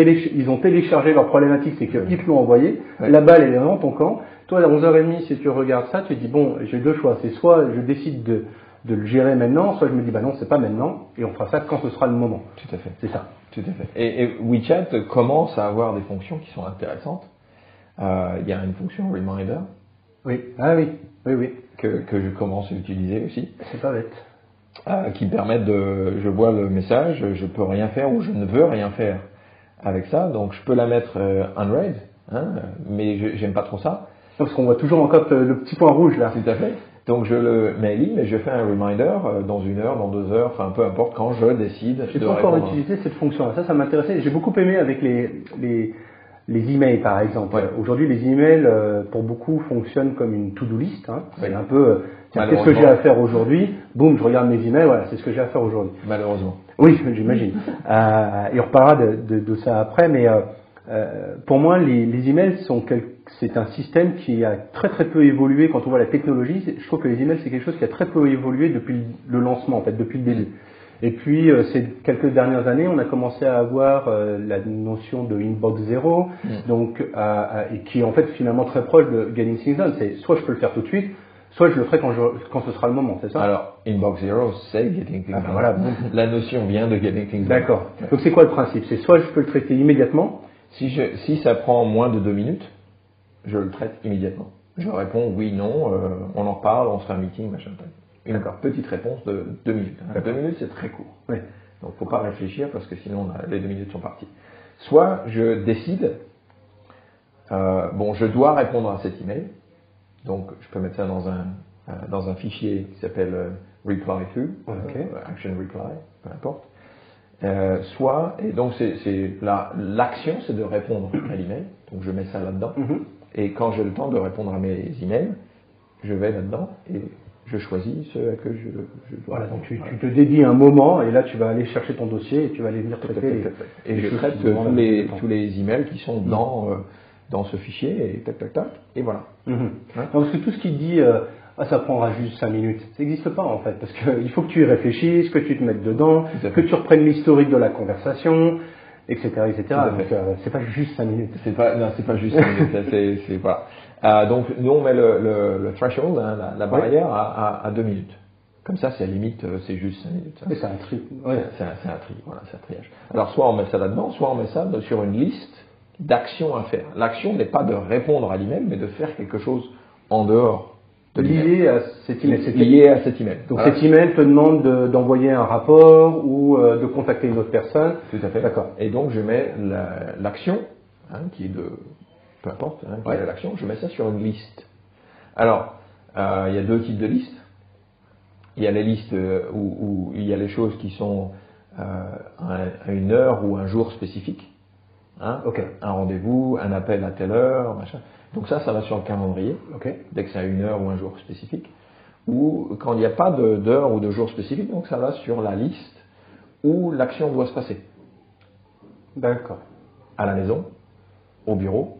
téléchargé leur problématique, c'est qu'ils te l'ont envoyé, la balle elle est dans ton camp. Toi, à 11h30, si tu regardes ça, tu te dis, bon, j'ai 2 choix. C'est soit je décide de le gérer maintenant, soit je me dis, non, c'est pas maintenant, et on fera ça quand ce sera le moment. Tout à fait. C'est ça. Tout à fait. Et WeChat commence à avoir des fonctions qui sont intéressantes. Il y a une fonction Reminder. Oui. Ah oui. Oui. Que je commence à utiliser aussi. C'est pas bête. Qui permettent je vois le message, je peux rien faire ou je ne veux rien faire avec ça. Donc, je peux la mettre unread, hein, mais j'aime pas trop ça. Parce qu'on voit toujours encore le petit point rouge là. Tout à fait. Donc je le mets ligne et je fais un reminder dans 1 heure, dans 2 heures, enfin peu importe quand je décide de répondre. J'ai pas encore utilisé cette fonction-là. Ça m'intéressait. J'ai beaucoup aimé avec les emails par exemple. Ouais. Aujourd'hui les emails pour beaucoup fonctionnent comme une to-do list. Hein. C'est un peu qu'est-ce que j'ai à faire aujourd'hui. Boum, je regarde mes emails. Voilà, c'est ce que j'ai à faire aujourd'hui. Malheureusement. Oui, j'imagine. Et on reparlera de ça après, mais pour moi les emails c'est un système qui a très très peu évolué quand on voit la technologie. Je trouve que les emails c'est quelque chose qui a très peu évolué depuis le lancement, en fait, depuis le début. Et puis ces quelques dernières années, on a commencé à avoir la notion de inbox zero, donc et qui est en fait finalement très proche de Getting Things Done. C'est soit je peux le faire tout de suite, soit je le ferai quand ce sera le moment, c'est ça? Alors, Inbox Zero, c'est Getting Things Done. Voilà. La notion vient de Getting Things Done. D'accord. Donc c'est quoi le principe? C'est soit je peux le traiter immédiatement. Si ça prend moins de 2 minutes, je le traite immédiatement. Je réponds oui, non, on en reparle, on se fait un meeting, machin. Une petite réponse de 2 minutes. 2 minutes, c'est très court. Oui. Donc, faut pas réfléchir parce que sinon, les 2 minutes sont parties. Soit je décide, je dois répondre à cet email. Donc, je peux mettre ça dans un fichier qui s'appelle reply to, action reply, peu importe. Et donc l'action c'est de répondre à l'email, donc je mets ça là-dedans, et quand j'ai le temps de répondre à mes emails, je vais là-dedans et je choisis ce que je dois. Voilà, donc tu te dédies un moment et là tu vas aller chercher ton dossier et tu vas aller venir traiter et je traite tous les emails qui sont dans ce fichier et tac et voilà. Parce que tout ce qui dit ça prendra juste 5 minutes. Ça n'existe pas en fait, parce qu'il faut que tu y réfléchisses, que tu te mettes dedans, que tu reprennes l'historique de la conversation, etc. Donc c'est pas juste 5 minutes. C'est pas juste 5 minutes. c'est voilà. Donc nous on met le threshold, hein, la barrière à 2 minutes. Comme ça, c'est à la limite, c'est juste 5 minutes. Mais c'est un tri. Ouais. C'est un tri, voilà, c'est un triage. Alors soit on met ça là-dedans, soit on met ça sur une liste d'action à faire. L'action n'est pas de répondre à l'email, mais de faire quelque chose en dehors de l'email. Lié à cet email. Lié à cet email. Donc cet email te demande d'envoyer un rapport ou de contacter une autre personne. Tout à fait. D'accord. Et donc je mets l'action, qui est de... peu importe, qui est l'action, je mets ça sur une liste. Alors, il y a deux types de listes. Il y a les listes où il y a les choses qui sont à une heure ou un jour spécifique. Ok. Un rendez-vous, un appel à telle heure, machin. Donc ça va sur le calendrier, dès que c'est à une heure ou un jour spécifique. Ou quand il n'y a pas d'heure ou de jour spécifique, donc ça va sur la liste où l'action doit se passer. D'accord. À la maison, au bureau,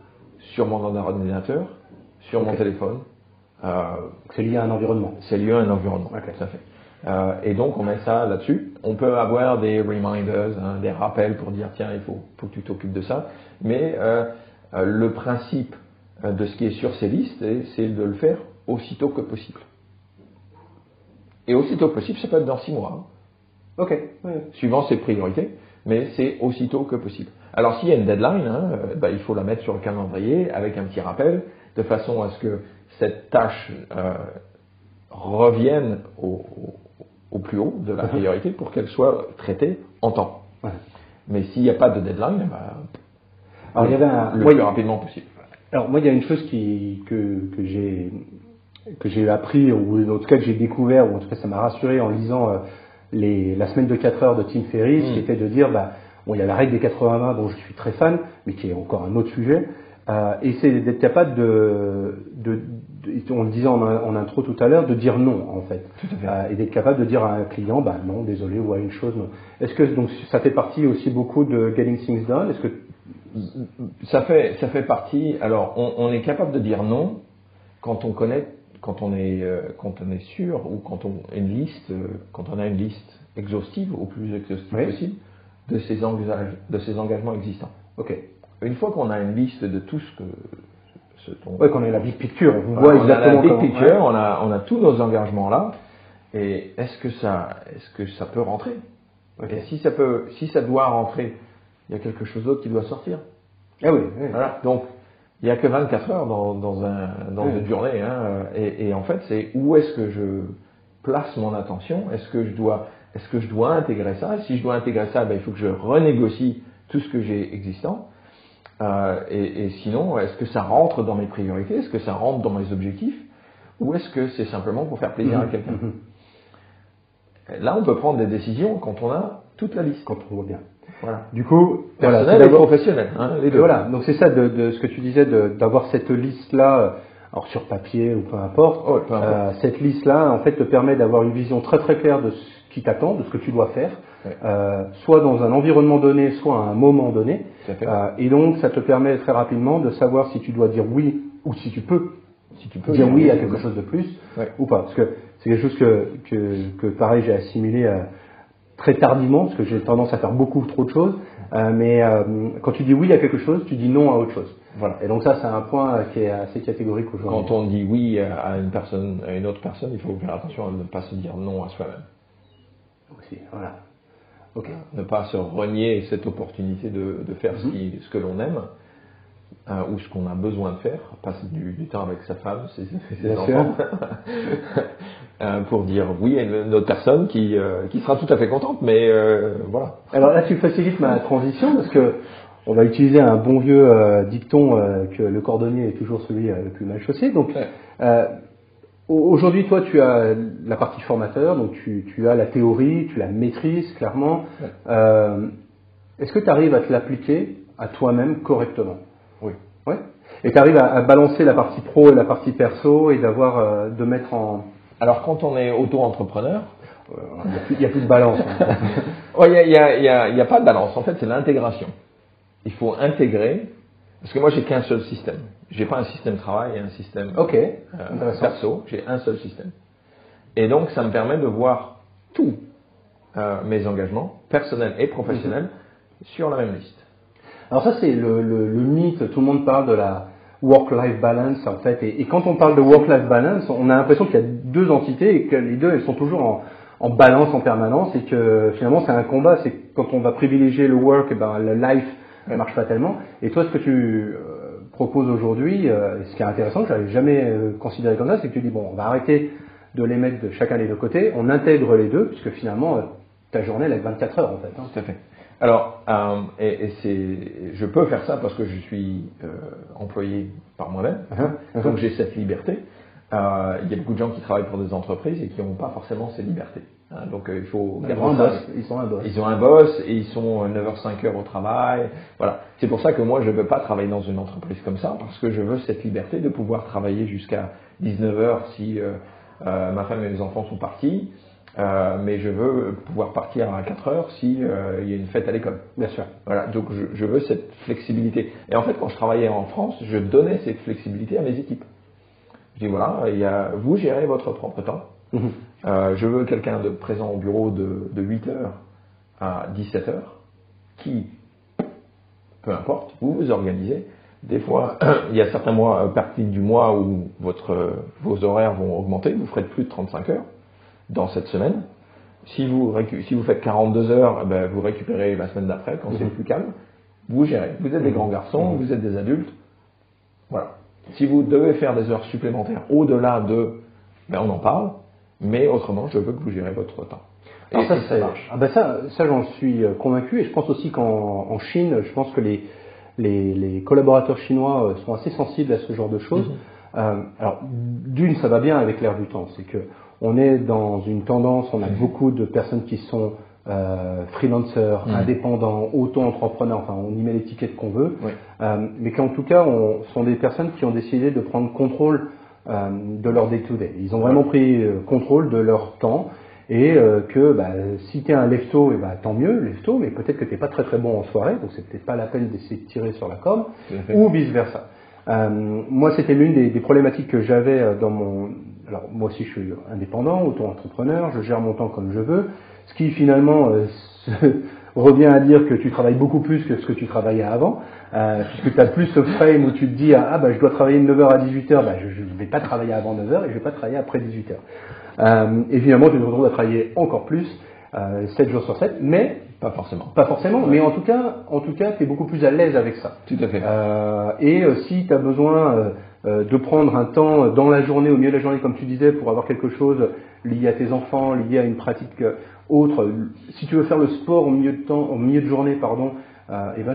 sur mon ordinateur, sur mon téléphone. C'est lié à un environnement. C'est lié à un environnement, tout à fait. Et donc on met ça là-dessus. On peut avoir des reminders, des rappels pour dire tiens, il faut que tu t'occupes de ça. Mais le principe de ce qui est sur ces listes, c'est de le faire aussitôt que possible. Et aussitôt que possible, ça peut être dans 6 mois. Ok. Suivant ses priorités, mais c'est aussitôt que possible. Alors s'il y a une deadline, il faut la mettre sur le calendrier avec un petit rappel, de façon à ce que cette tâche revienne au plus haut de la priorité pour qu'elle soit traitée en temps. Ouais. Mais s'il n'y a pas de deadline, alors, il y avait le plus rapidement possible. Alors moi, il y a une chose que j'ai appris, ou en tout cas que j'ai découvert, ou en tout cas ça m'a rassuré en lisant la semaine de 4 heures de Tim Ferriss, qui était de dire, il y a la règle des 80-20 dont je suis très fan, mais qui est encore un autre sujet, et c'est d'être capable on le disait en intro tout à l'heure, de dire non en fait, et d'être capable de dire à un client, non, désolé, ou à une chose, non. Est-ce que donc ça fait partie aussi beaucoup de Getting Things Done? Est-ce que ça fait partie. Alors, on est capable de dire non quand on est sûr, ou quand on a une liste exhaustive, au plus exhaustive possible, de ces engagements existants. Ok. Une fois qu'on a une liste de tout qu'on a la big picture, on voit exactement la big picture, on a tous nos engagements là, et est-ce que ça peut rentrer? Et si ça doit rentrer, il y a quelque chose d'autre qui doit sortir. Ah oui. Voilà. Donc, il n'y a que 24 heures dans une journée. Et en fait, c'est où est-ce que je place mon attention? Est-ce que je dois intégrer ça? Et si je dois intégrer ça, il faut que je renégocie tout ce que j'ai existant. Et sinon, est-ce que ça rentre dans mes priorités? Est-ce que ça rentre dans mes objectifs? Ou est-ce que c'est simplement pour faire plaisir à quelqu'un? Là, on peut prendre des décisions quand on a toute la liste. Quand on voit bien. Voilà. Du coup, personnel et professionnel, les deux. Voilà, donc c'est ça de ce que tu disais, d'avoir cette liste-là, alors sur papier ou peu importe. Cette liste-là, en fait, te permet d'avoir une vision très très claire de ce qui t'attend, de ce que tu dois faire, soit dans un environnement donné, soit à un moment donné. Et donc, ça te permet très rapidement de savoir si tu dois dire oui ou si tu peux dire oui à quelque chose de plus ou pas. Parce que c'est quelque chose que pareil, j'ai assimilé très tardivement, parce que j'ai tendance à faire beaucoup trop de choses. Mais quand tu dis oui à quelque chose, tu dis non à autre chose. Voilà. Et donc ça, c'est un point qui est assez catégorique aujourd'hui. Quand on dit oui à une autre personne, il faut faire attention à ne pas se dire non à soi-même. Aussi, voilà. Ok. Ne pas se renier cette opportunité de faire ce que l'on aime, ou ce qu'on a besoin de faire, passer du temps avec sa femme, ses enfants, pour dire oui à une autre personne qui sera tout à fait contente, mais voilà. Alors là, tu facilites ma transition, parce que on va utiliser un bon vieux dicton que le cordonnier est toujours celui le plus mal chaussé. Donc aujourd'hui, toi, tu as la partie formateur, donc tu as la théorie, tu la maîtrises clairement. Est-ce que tu arrives à te l'appliquer à toi-même correctement? Oui. Ouais. Et tu arrives à balancer la partie pro et la partie perso et de mettre en... Alors quand on est auto-entrepreneur, il n'y a plus de balance. Il n'y a pas de balance. En fait, c'est l'intégration. Il faut intégrer, parce que moi, j'ai qu'un seul système. J'ai pas un système travail et un système perso. J'ai un seul système. Et donc, ça me permet de voir tous mes engagements, personnels et professionnels, sur la même liste. Alors ça, c'est le mythe. Tout le monde parle de la work-life balance, en fait. Et quand on parle de work-life balance, on a l'impression qu'il y a deux entités et que les deux, elles sont toujours en balance en permanence, et que finalement, c'est un combat. C'est quand on va privilégier le work, le life marche pas tellement. Et toi, ce que tu proposes aujourd'hui, ce qui est intéressant, que j'avais jamais considéré comme ça, c'est que tu dis bon, on va arrêter de les mettre de chacun des deux côtés, on intègre les deux, puisque finalement ta journée elle est 24 heures en fait. Tout à fait. Alors, je peux faire ça parce que je suis employé par moi-même, donc j'ai cette liberté. Il y a beaucoup de gens qui travaillent pour des entreprises et qui n'ont pas forcément ces libertés. Donc il faut ils ont un boss. Ils ont un boss et ils sont 9h, 5h au travail. Voilà. C'est pour ça que moi je ne veux pas travailler dans une entreprise comme ça parce que je veux cette liberté de pouvoir travailler jusqu'à 19h si ma femme et mes enfants sont partis. Mais je veux pouvoir partir à 4h si il y a une fête à l'école. Bien sûr. Voilà. Donc je veux cette flexibilité. Et en fait quand je travaillais en France, je donnais cette flexibilité à mes équipes. Je dis voilà, vous gérez votre propre temps. Je veux quelqu'un de présent au bureau de 8h à 17h qui, peu importe, vous vous organisez. Des fois, il y a certains mois, partie du mois où vos horaires vont augmenter, vous ferez plus de 35 heures dans cette semaine. Si vous faites 42 heures, ben, vous récupérez la semaine d'après quand c'est plus calme. Vous gérez. Vous êtes des grands garçons, vous êtes des adultes. Voilà. Si vous devez faire des heures supplémentaires au-delà ben on en parle. Mais autrement, je veux que vous gérez votre temps. Alors ça marche. Ça j'en suis convaincu et je pense aussi qu'en Chine, je pense que les collaborateurs chinois sont assez sensibles à ce genre de choses. Alors d'une, ça va bien avec l'air du temps, c'est que on est dans une tendance, on a beaucoup de personnes qui sont freelancers, indépendants, auto-entrepreneurs, enfin on y met l'étiquette qu'on veut, mais qu'en tout cas sont des personnes qui ont décidé de prendre contrôle de leur day-to-day. Ils ont vraiment pris contrôle de leur temps et que si tu es un lève-tôt, tant mieux, lève-tôt, mais peut-être que tu n'es pas très très bon en soirée, donc c'est peut-être pas la peine d'essayer de tirer sur la corde, ou vice-versa. Moi, c'était l'une des problématiques que j'avais dans mon... Alors, moi aussi, je suis indépendant, auto-entrepreneur, je gère mon temps comme je veux, ce qui finalement revient à dire que tu travailles beaucoup plus que ce que tu travaillais avant, puisque tu as plus ce frame où tu te dis je dois travailler de 9h à 18h, je ne vais pas travailler avant 9h et je ne vais pas travailler après 18h. Et finalement tu te retrouves à travailler encore plus 7 jours sur 7, mais pas forcément. Pas forcément, mais en tout cas tu es beaucoup plus à l'aise avec ça. Tout à fait. Et si tu as besoin de prendre un temps dans la journée, au milieu de la journée comme tu disais, pour avoir quelque chose lié à tes enfants, lié à une pratique autre, si tu veux faire le sport au milieu de journée,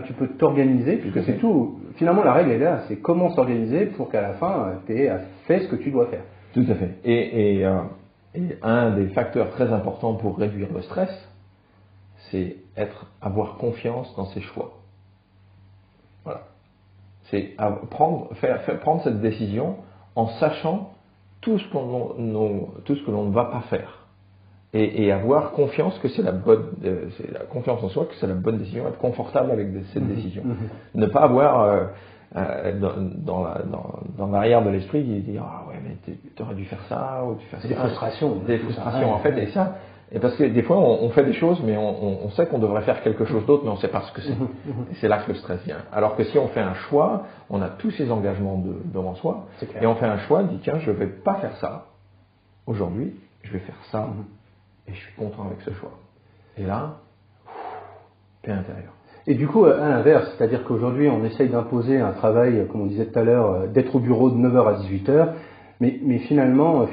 tu peux t'organiser, puisque c'est tout. Finalement, la règle est là, c'est comment s'organiser pour qu'à la fin, tu aies fait ce que tu dois faire. Tout à fait. Et un des facteurs très importants pour réduire le stress, c'est avoir confiance dans ses choix. Voilà. C'est prendre cette décision en sachant tout ce que l'on ne va pas faire. Et avoir confiance que c'est la confiance en soi, que c'est la bonne décision, être confortable avec cette décision. Ne pas avoir dans l'arrière de l'esprit qui dit mais tu aurais dû faire ça ou tu faire ça. Des frustrations. Des frustrations en fait, et parce que des fois on fait des choses mais on sait qu'on devrait faire quelque chose d'autre mais on ne sait pas ce que c'est. Et c'est là que le stress vient. Alors que si on fait un choix, on a tous ces engagements devant soi et on fait un choix, on dit tiens je ne vais pas faire ça aujourd'hui, je vais faire ça. Et je suis content avec ce choix. Et là, paix intérieure. Et du coup, à l'inverse, c'est-à-dire qu'aujourd'hui, on essaye d'imposer un travail, comme on disait tout à l'heure, d'être au bureau de 9h à 18h, mais finalement,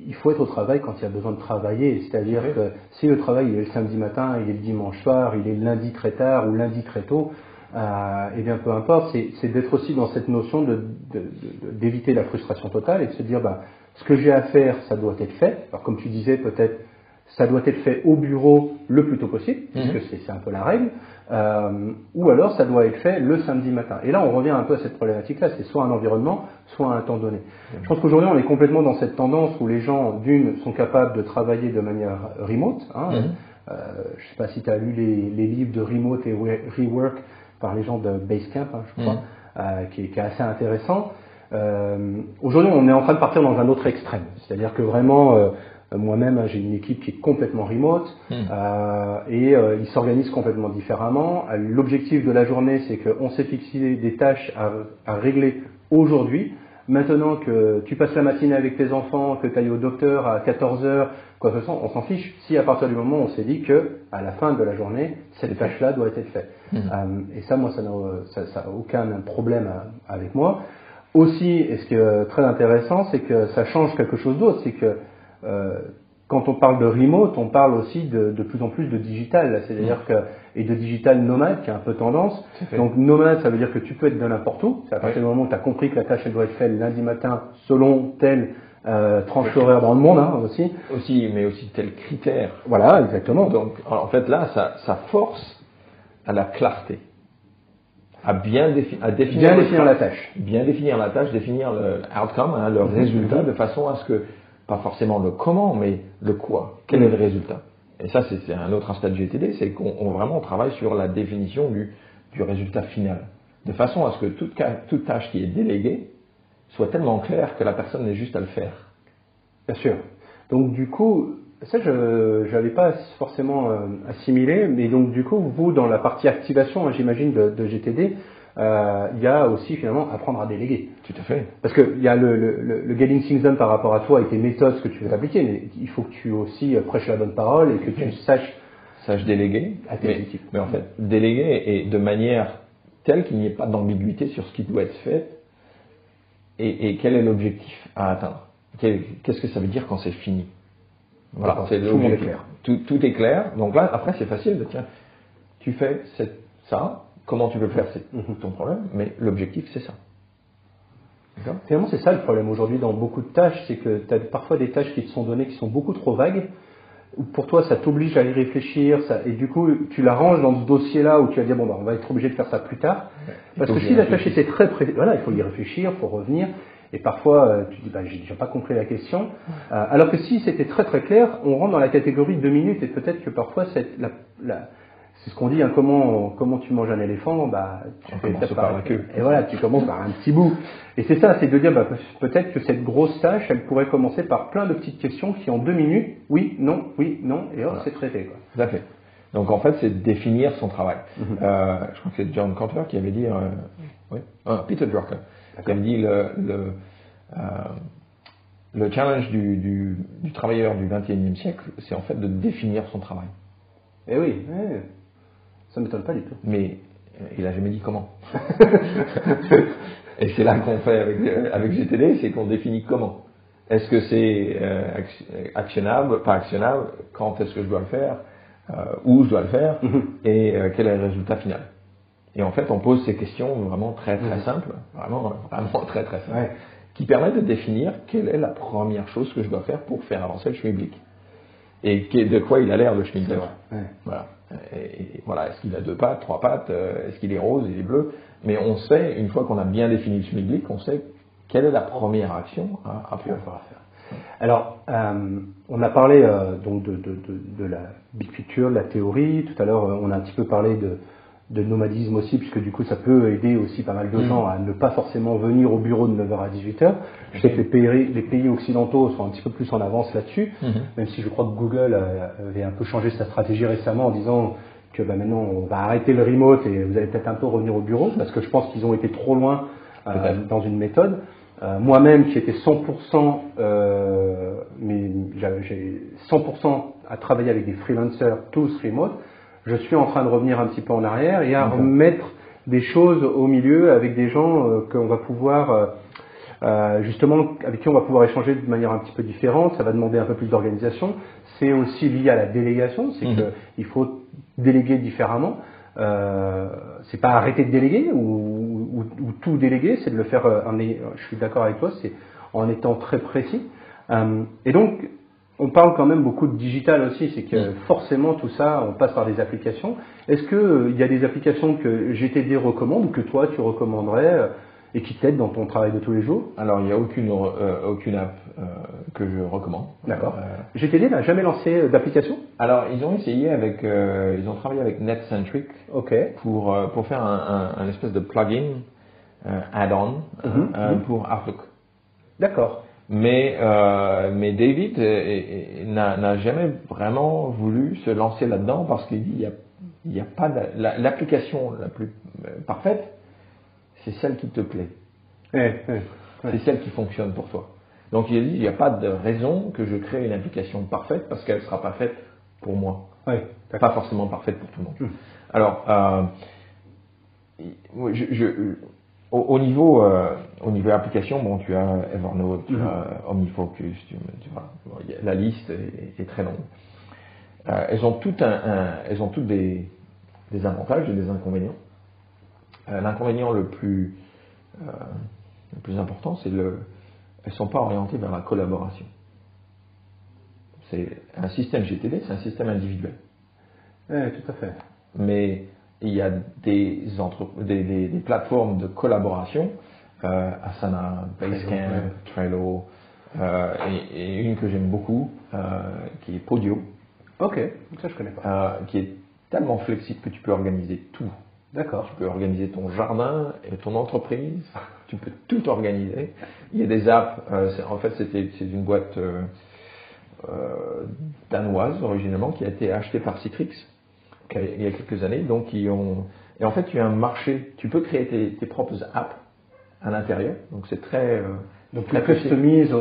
il faut être au travail quand il y a besoin de travailler. C'est-à-dire que si le travail il est le samedi matin, il est le dimanche soir, il est le lundi très tard ou lundi très tôt, eh bien peu importe, c'est d'être aussi dans cette notion d'éviter la frustration totale et de se dire ce que j'ai à faire, ça doit être fait. Alors comme tu disais, peut-être ça doit être fait au bureau le plus tôt possible, puisque c'est un peu la règle, ou alors ça doit être fait le samedi matin. Et là on revient un peu à cette problématique-là, c'est soit un environnement, soit un temps donné. Je pense qu'aujourd'hui on est complètement dans cette tendance où les gens, d'une, sont capables de travailler de manière remote. Je ne sais pas si tu as lu les livres de Remote et Rework par les gens de Basecamp, je crois, qui est assez intéressant. Aujourd'hui, on est en train de partir dans un autre extrême. C'est-à-dire que vraiment, moi-même, j'ai une équipe qui est complètement remote et ils s'organisent complètement différemment. L'objectif de la journée, c'est qu'on s'est fixé des tâches à régler aujourd'hui, Maintenant que tu passes la matinée avec tes enfants, que tu ailles au docteur à 14h, quoi que ce soit, on s'en fiche. Si à partir du moment où on s'est dit que à la fin de la journée, cette tâche-là doit être faite. Et ça, moi, ça n'a aucun problème avec moi. Aussi, et ce qui est très intéressant, c'est que ça change quelque chose d'autre. C'est que quand on parle de remote, on parle aussi de plus en plus de digital. C'est-à-dire et de digital nomade, qui a un peu tendance. Donc nomade, ça veut dire que tu peux être de n'importe où. C'est à partir du moment où tu as compris que la tâche elle doit être faite lundi matin selon telle tranche horaire dans le monde aussi. Mais aussi tel critère. Voilà, exactement. Donc en fait là, ça force à la clarté. À bien définir la tâche. Bien définir la tâche, définir le outcome, le résultat, de façon à ce que, pas forcément le comment, mais le quoi. Quel est le résultat? Et ça, c'est un autre aspect de GTD, c'est qu'on vraiment travaille sur la définition du résultat final. De façon à ce que toute tâche qui est déléguée soit tellement claire que la personne ait juste à le faire. Bien sûr. Donc du coup, ça je n'avais pas forcément assimilé, mais donc du coup, vous, dans la partie activation, j'imagine, de GTD, il y a aussi finalement apprendre à déléguer. Tout à fait. Parce qu'il y a le getting things done par rapport à toi et tes méthodes, ce que tu veux appliquer, mais il faut que tu aussi prêches la bonne parole et que tu saches déléguer à tes équipes. Mais en fait, déléguer et de manière telle qu'il n'y ait pas d'ambiguïté sur ce qui doit être fait et quel est l'objectif à atteindre. Qu'est-ce que ça veut dire quand c'est fini? Voilà, c'est clair. Tout est clair. Donc là, après, c'est facile de tiens, tu fais ça. Comment tu veux le faire, c'est ton problème, mais l'objectif, c'est ça. Finalement, c'est ça le problème aujourd'hui dans beaucoup de tâches, c'est que tu as parfois des tâches qui te sont données qui sont beaucoup trop vagues, où pour toi, ça t'oblige à y réfléchir, et du coup, tu la ranges dans ce dossier-là où tu vas dire, on va être obligé de faire ça plus tard. Parce que si la tâche était très précise, voilà, il faut y réfléchir, il faut revenir, et parfois, tu dis, j'ai déjà pas compris la question. Alors que si c'était très très clair, on rentre dans la catégorie 2 minutes, et peut-être que parfois, c'est ce qu'on dit, comment tu manges un éléphant, tu fais par la queue. Et voilà, tu commences par un petit bout. Et c'est ça, c'est de dire, peut-être que cette grosse tâche, elle pourrait commencer par plein de petites questions qui en 2 minutes, oui, non, et hop, c'est traité, quoi. Tout à fait. Donc en fait, c'est définir son travail. Je crois que c'est John Cantler qui avait dit, Peter Drucker, qui avait dit le challenge du travailleur du XXIe siècle, c'est en fait de définir son travail. Eh oui. Ça ne m'étonne pas du tout. Mais il n'a jamais dit comment. Et c'est là qu'on fait avec GTD, c'est qu'on définit comment. Est-ce que c'est actionnable, pas actionnable, quand est-ce que je dois le faire, où je dois le faire, et quel est le résultat final. Et en fait, on pose ces questions vraiment très très simples, vraiment très très simples, qui permettent de définir quelle est la première chose que je dois faire pour faire avancer le schmilblick. Et de quoi il a l'air le schmilblick. Voilà. Et voilà, est-ce qu'il a 2 pattes, 3 pattes, est-ce qu'il est rose, il est bleu, mais on sait, une fois qu'on a bien défini le schmilblick, on sait quelle est la première action à faire. Alors, on a parlé donc de la big picture, de la théorie. Tout à l'heure, on a un petit peu parlé de nomadisme aussi, puisque du coup, ça peut aider aussi pas mal de gens à ne pas forcément venir au bureau de 9h à 18h. Je sais que les pays occidentaux sont un petit peu plus en avance là-dessus, même si je crois que Google avait un peu changé sa stratégie récemment en disant que maintenant, on va arrêter le remote et vous allez peut-être un peu revenir au bureau, parce que je pense qu'ils ont été trop loin dans une méthode. Moi-même, qui étais 100%, mais j'ai 100% à travailler avec des freelancers, tous remote, je suis en train de revenir un petit peu en arrière et à remettre des choses au milieu avec des gens qu'on va pouvoir, justement, avec qui on va pouvoir échanger de manière un petit peu différente. Ça va demander un peu plus d'organisation. C'est aussi lié à la délégation, c'est qu'il faut déléguer différemment. C'est pas arrêter de déléguer ou tout déléguer, c'est de le faire. Je suis d'accord avec toi, c'est en étant très précis. Et donc, on parle quand même beaucoup de digital aussi, c'est que forcément tout ça, on passe par des applications. Est-ce qu'il y a des applications que GTD recommande ou que toi tu recommanderais et qui t'aident dans ton travail de tous les jours? Alors, il n'y a aucune app que je recommande. D'accord. GTD n'a jamais lancé d'application? Alors, ils ont essayé ils ont travaillé avec NetCentric pour faire un espèce de plugin, add-on pour Outlook. D'accord. Mais David n'a jamais vraiment voulu se lancer là-dedans parce qu'il dit il y a pas l'application la plus parfaite, c'est celle qui te plaît. c'est celle qui fonctionne pour toi. Donc il a dit, il n'y a pas de raison que je crée une application parfaite parce qu'elle ne sera pas faite pour moi. Pas forcément parfaite pour tout le monde. Alors, au niveau application, bon, tu as Evernote, tu as OmniFocus, tu vois, la liste est très longue. Elles ont toutes des avantages et des inconvénients. L'inconvénient le plus important, c'est elles sont pas orientées vers la collaboration. C'est un système GTD, c'est un système individuel. Oui, tout à fait. Mais il y a des plateformes de collaboration, Asana, Basecamp, Trello, et une que j'aime beaucoup, qui est Podio. Ok, ça je connais pas. Qui est tellement flexible que tu peux organiser tout. D'accord. Tu peux organiser ton jardin et ton entreprise. Tu peux tout organiser. Il y a des apps. En fait, c'est une boîte danoise originellement qui a été achetée par Citrix il y a quelques années. Donc, et en fait, tu as un marché. Tu peux créer tes propres apps à l'intérieur. Donc, c'est très. Donc, tu customises.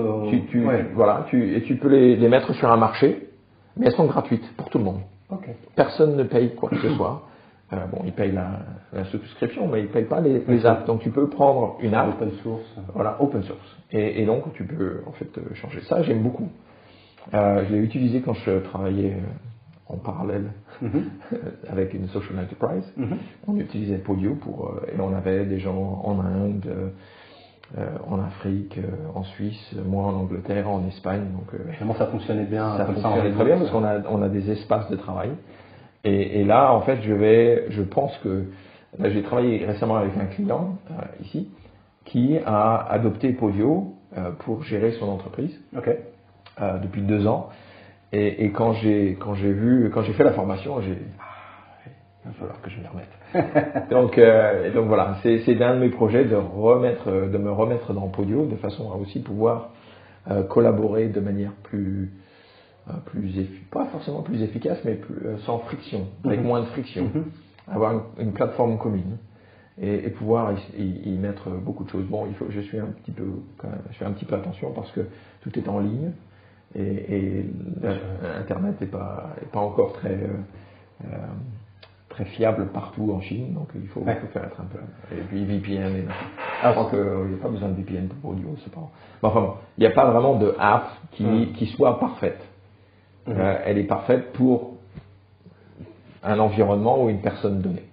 Voilà. Et tu peux les mettre sur un marché, mais elles sont gratuites pour tout le monde. Okay. Personne ne paye quoi que ce soit. Bon, ils payent la souscription, mais ils ne payent pas les apps. Donc, tu peux prendre une app. Open source. Voilà, open source. Et donc, tu peux en fait changer ça. J'aime beaucoup. Je l'ai utilisé quand je travaillais en parallèle avec une social enterprise. On utilisait Podio et on avait des gens en Inde, en Afrique, en Suisse, moi en Angleterre, en Espagne. Donc, vraiment, ça fonctionnait bien. Ça fonctionnait très bien parce qu'on a des espaces de travail. Et là, en fait, je pense que j'ai travaillé récemment avec un client ici qui a adopté Podio pour gérer son entreprise depuis 2 ans. Et quand j'ai fait la formation, il va falloir que je m'y remette. donc voilà, c'est l'un de mes projets de me remettre dans Podio de façon à aussi pouvoir collaborer de manière pas forcément plus efficace, mais sans friction, avec moins de friction. Avoir une plateforme commune et pouvoir y mettre beaucoup de choses. Bon, je fais un petit peu attention parce que tout est en ligne et Internet n'est pas encore très fiable partout en Chine, donc il faut faire être un peu. Et puis VPN, je crois qu'il n'y a pas besoin de VPN pour audio, c'est pas. Enfin bon, il n'y a pas vraiment de app qui soit parfaite. Elle est parfaite pour un environnement ou une personne donnée.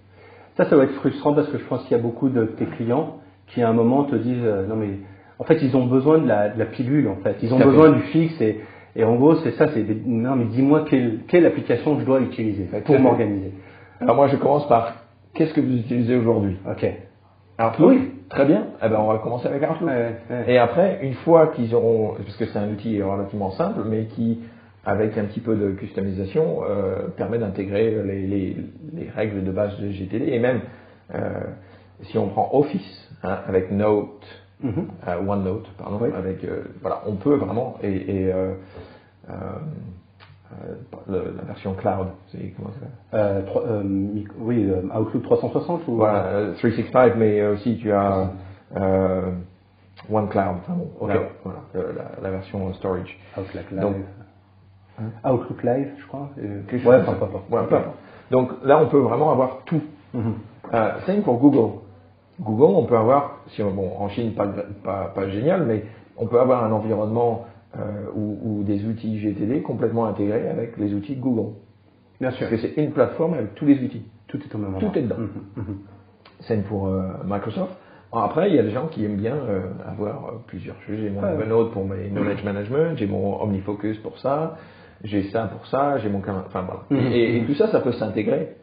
Ça va être frustrant parce que je pense qu'il y a beaucoup de tes clients qui à un moment te disent non mais en fait ils ont besoin de la pilule en fait. Ils ont besoin du fixe et en gros c'est ça, non mais dis-moi quelle application je dois utiliser pour m'organiser. Alors moi je commence par qu'est-ce que vous utilisez aujourd'hui? Ok. Outlook, très bien. Eh ben on va commencer avec Outlook. Et après une fois qu'ils auront, parce que c'est un outil relativement simple mais qui avec un petit peu de customisation, permet d'intégrer les règles de base de GTD. Et même, si on prend Office, avec OneNote, pardon, voilà, on peut vraiment, la version cloud, c'est comment ça s'appelle Outlook 360 ou voilà, 365, mais aussi tu as OneCloud, enfin bon, voilà, la version storage. Outlook Live. Outlook Live, je crois. Donc là, on peut vraiment avoir tout. Same pour Google. Google, on peut avoir, en Chine, pas génial, mais on peut avoir un environnement ou des outils GTD complètement intégrés avec les outils Google. Bien sûr. Parce que c'est une plateforme avec tous les outils. Tout est au même endroit. Tout est dedans. Same pour Microsoft. Après, il y a des gens qui aiment bien avoir plusieurs choses. J'ai mon Evernote pour mes knowledge management, j'ai mon OmniFocus pour ça, j'ai ça pour ça, j'ai mon enfin voilà. Et tout ça, ça peut s'intégrer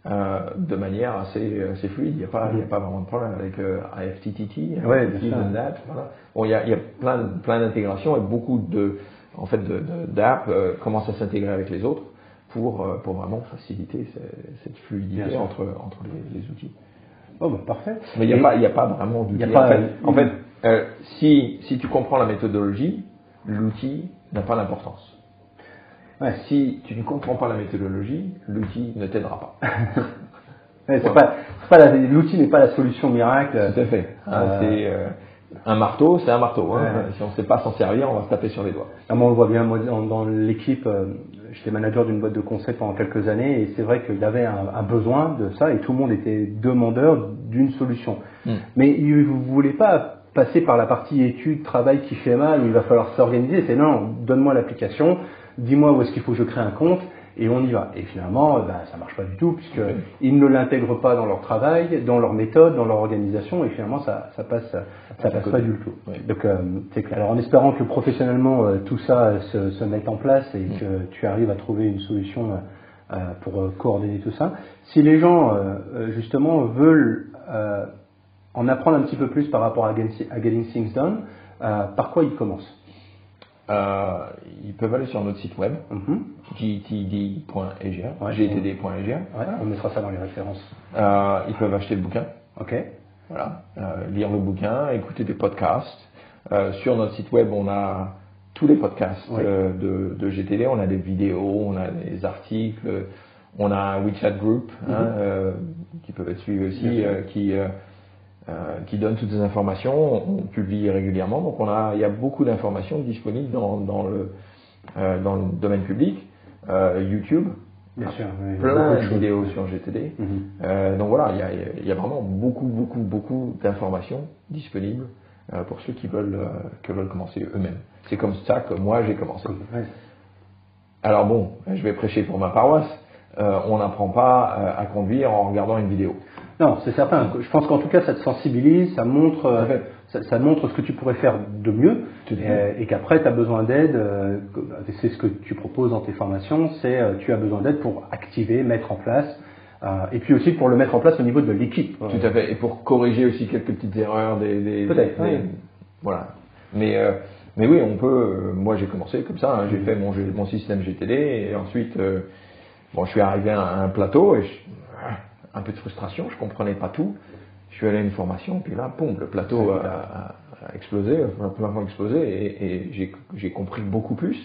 de manière assez fluide. Il n'y a pas vraiment de problème avec IFTTT, voilà. Bon, il y a plein d'intégrations et beaucoup d'apps commencent à s'intégrer avec les autres pour vraiment faciliter cette fluidité entre les outils. Oh bah parfait. Mais il n'y a pas vraiment d'outil. En fait, si tu comprends la méthodologie, l'outil n'a pas d'importance. Si tu ne comprends pas la méthodologie, l'outil ne t'aidera pas. L'outil n'est pas la solution miracle. Tout à fait. Un marteau, c'est un marteau. Hein. Si on ne sait pas s'en servir, on va se taper sur les doigts. Moi, on le voit bien. Moi, dans l'équipe, j'étais manager d'une boîte de conseil pendant quelques années, et c'est vrai qu'il y avait un besoin de ça, et tout le monde était demandeur d'une solution. Mais ils ne voulaient pas passer par la partie études, travail qui fait mal, où il va falloir s'organiser. C'est non, donne-moi l'application, dis-moi où est-ce qu'il faut que je crée un compte, et on y va. Et finalement, ça marche pas du tout, puisqu'ils ne l'intègrent pas dans leur travail, dans leur méthode, dans leur organisation, et finalement, ça passe pas du tout. Oui. Donc, c'est clair. Alors, en espérant que professionnellement, tout ça se mette en place et que tu arrives à trouver une solution pour coordonner tout ça. Si les gens, justement, veulent en apprendre un petit peu plus par rapport à Getting Things Done, par quoi ils commencent? Ils peuvent aller sur notre site web, gtd.ega, gtd.ega. On mettra ça dans les références. Ils peuvent acheter le bouquin. Ok. Voilà, lire le bouquin, écouter des podcasts. Sur notre site web, on a tous les podcasts de GTD. On a des vidéos, on a des articles, on a un WeChat group qui peuvent être suivis aussi, qui donne toutes ces informations. On publie régulièrement, donc il y a beaucoup d'informations disponibles dans le domaine public. YouTube, bien sûr, plein de vidéos sur GTD. Donc voilà, il y a vraiment beaucoup d'informations disponibles pour ceux qui veulent commencer eux-mêmes. C'est comme ça que moi j'ai commencé. Alors bon, je vais prêcher pour ma paroisse. On n'apprend pas à conduire en regardant une vidéo. Non, c'est certain. Je pense qu'en tout cas, ça te sensibilise, ça montre ce que tu pourrais faire de mieux, et qu'après, tu as besoin d'aide. C'est ce que tu proposes dans tes formations, tu as besoin d'aide pour activer, mettre en place, et puis aussi pour le mettre en place au niveau de l'équipe. Tout à fait, et pour corriger aussi quelques petites erreurs. Voilà. Mais oui, on peut. Moi, j'ai commencé comme ça. J'ai fait mon système GTD, et ensuite, je suis arrivé à un plateau, et un peu de frustration, je comprenais pas tout. Je suis allé à une formation, puis là, boum, le plateau a explosé, a explosé, et j'ai compris beaucoup plus.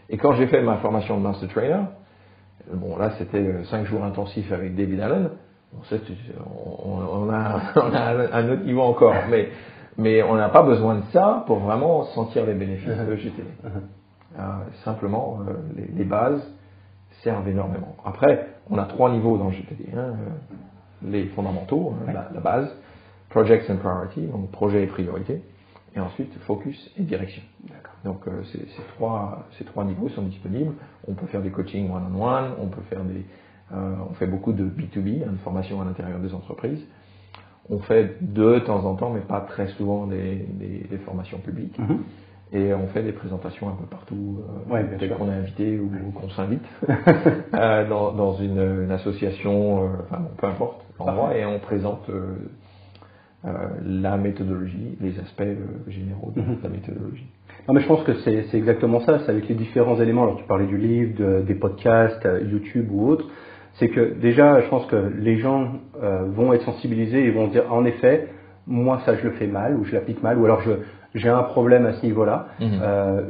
Et quand j'ai fait ma formation de Master Trainer, là, c'était 5 jours intensifs avec David Allen. On a un autre niveau encore, mais on n'a pas besoin de ça pour vraiment sentir les bénéfices de GTD. Simplement, les bases servent énormément. Après, on a 3 niveaux dans le GTD. Les fondamentaux, la base, Projects and Priority, donc projet et priorité, et ensuite focus et direction. Donc ces trois niveaux sont disponibles. On peut faire des coachings one-on-one, on fait beaucoup de B2B, de formation à l'intérieur des entreprises. On fait de temps en temps, mais pas très souvent, des formations publiques. Et on fait des présentations un peu partout, dès qu'on est invité ou qu'on s'invite dans une association, peu importe l'endroit, et on présente la méthodologie, les aspects généraux de la méthodologie. Non, mais je pense que c'est exactement ça. C'est avec les différents éléments. Alors tu parlais du livre, des podcasts, YouTube ou autres. C'est que déjà, je pense que les gens vont être sensibilisés et vont dire en effet, moi ça je le fais mal ou je l'applique mal, ou alors j'ai un problème à ce niveau-là.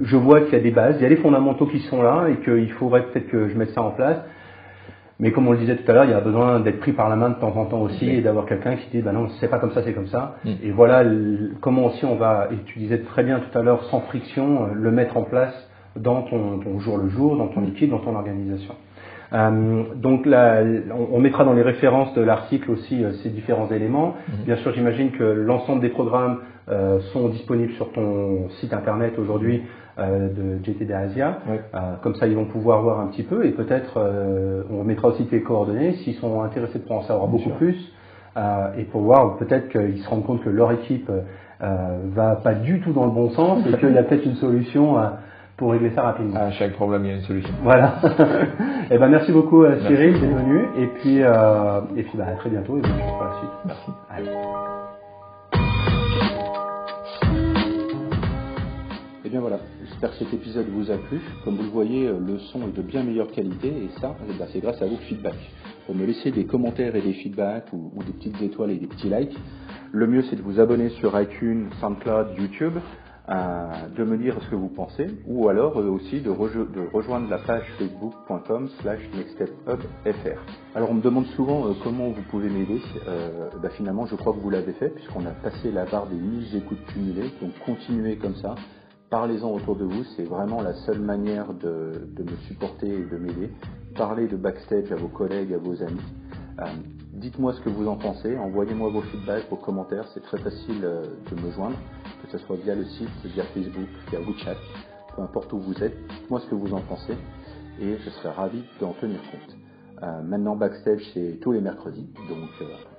Je vois qu'il y a des bases, il y a des fondamentaux qui sont là et qu'il faudrait peut-être que je mette ça en place. Mais comme on le disait tout à l'heure, il y a besoin d'être pris par la main de temps en temps aussi et d'avoir quelqu'un qui dit non, c'est pas comme ça, c'est comme ça. Et voilà comment aussi on va, et tu disais très bien tout à l'heure, sans friction, le mettre en place dans ton jour le jour, dans ton équipe, dans ton organisation. Donc là, on mettra dans les références de l'article aussi ces différents éléments. Bien sûr, j'imagine que l'ensemble des programmes sont disponibles sur ton site internet aujourd'hui de GTD Asia. Comme ça, ils vont pouvoir voir un petit peu, et peut-être on mettra aussi tes coordonnées s'ils sont intéressés pour en savoir beaucoup plus, et pour voir peut-être qu'ils se rendent compte que leur équipe va pas du tout dans le bon sens et qu'il y a peut-être une solution pour régler ça rapidement. À chaque problème, il y a une solution. Voilà. Et merci beaucoup Cyril d'être venu, et puis à très bientôt, et bonne chance pour la suite. Merci. Allez. Et bien voilà, j'espère que cet épisode vous a plu. Comme vous le voyez, le son est de bien meilleure qualité, et ça, c'est grâce à vos feedbacks. Pour me laisser des commentaires et des feedbacks, ou des petites étoiles et des petits likes, le mieux c'est de vous abonner sur iTunes, SoundCloud, YouTube. de me dire ce que vous pensez, ou alors aussi de rejoindre la page facebook.com/nextstephub.fr. Alors on me demande souvent comment vous pouvez m'aider. Finalement je crois que vous l'avez fait puisqu'on a passé la barre des 1000 écoutes cumulées, donc continuez comme ça. Parlez-en autour de vous, c'est vraiment la seule manière de me supporter et de m'aider. Parlez de Backstage à vos collègues, à vos amis. Dites-moi ce que vous en pensez, envoyez-moi vos feedbacks, vos commentaires, c'est très facile de me joindre, que ce soit via le site, via Facebook, via WeChat, peu importe où vous êtes, dites-moi ce que vous en pensez et je serai ravi d'en tenir compte. Maintenant Backstage c'est tous les mercredis, donc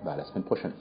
à la semaine prochaine.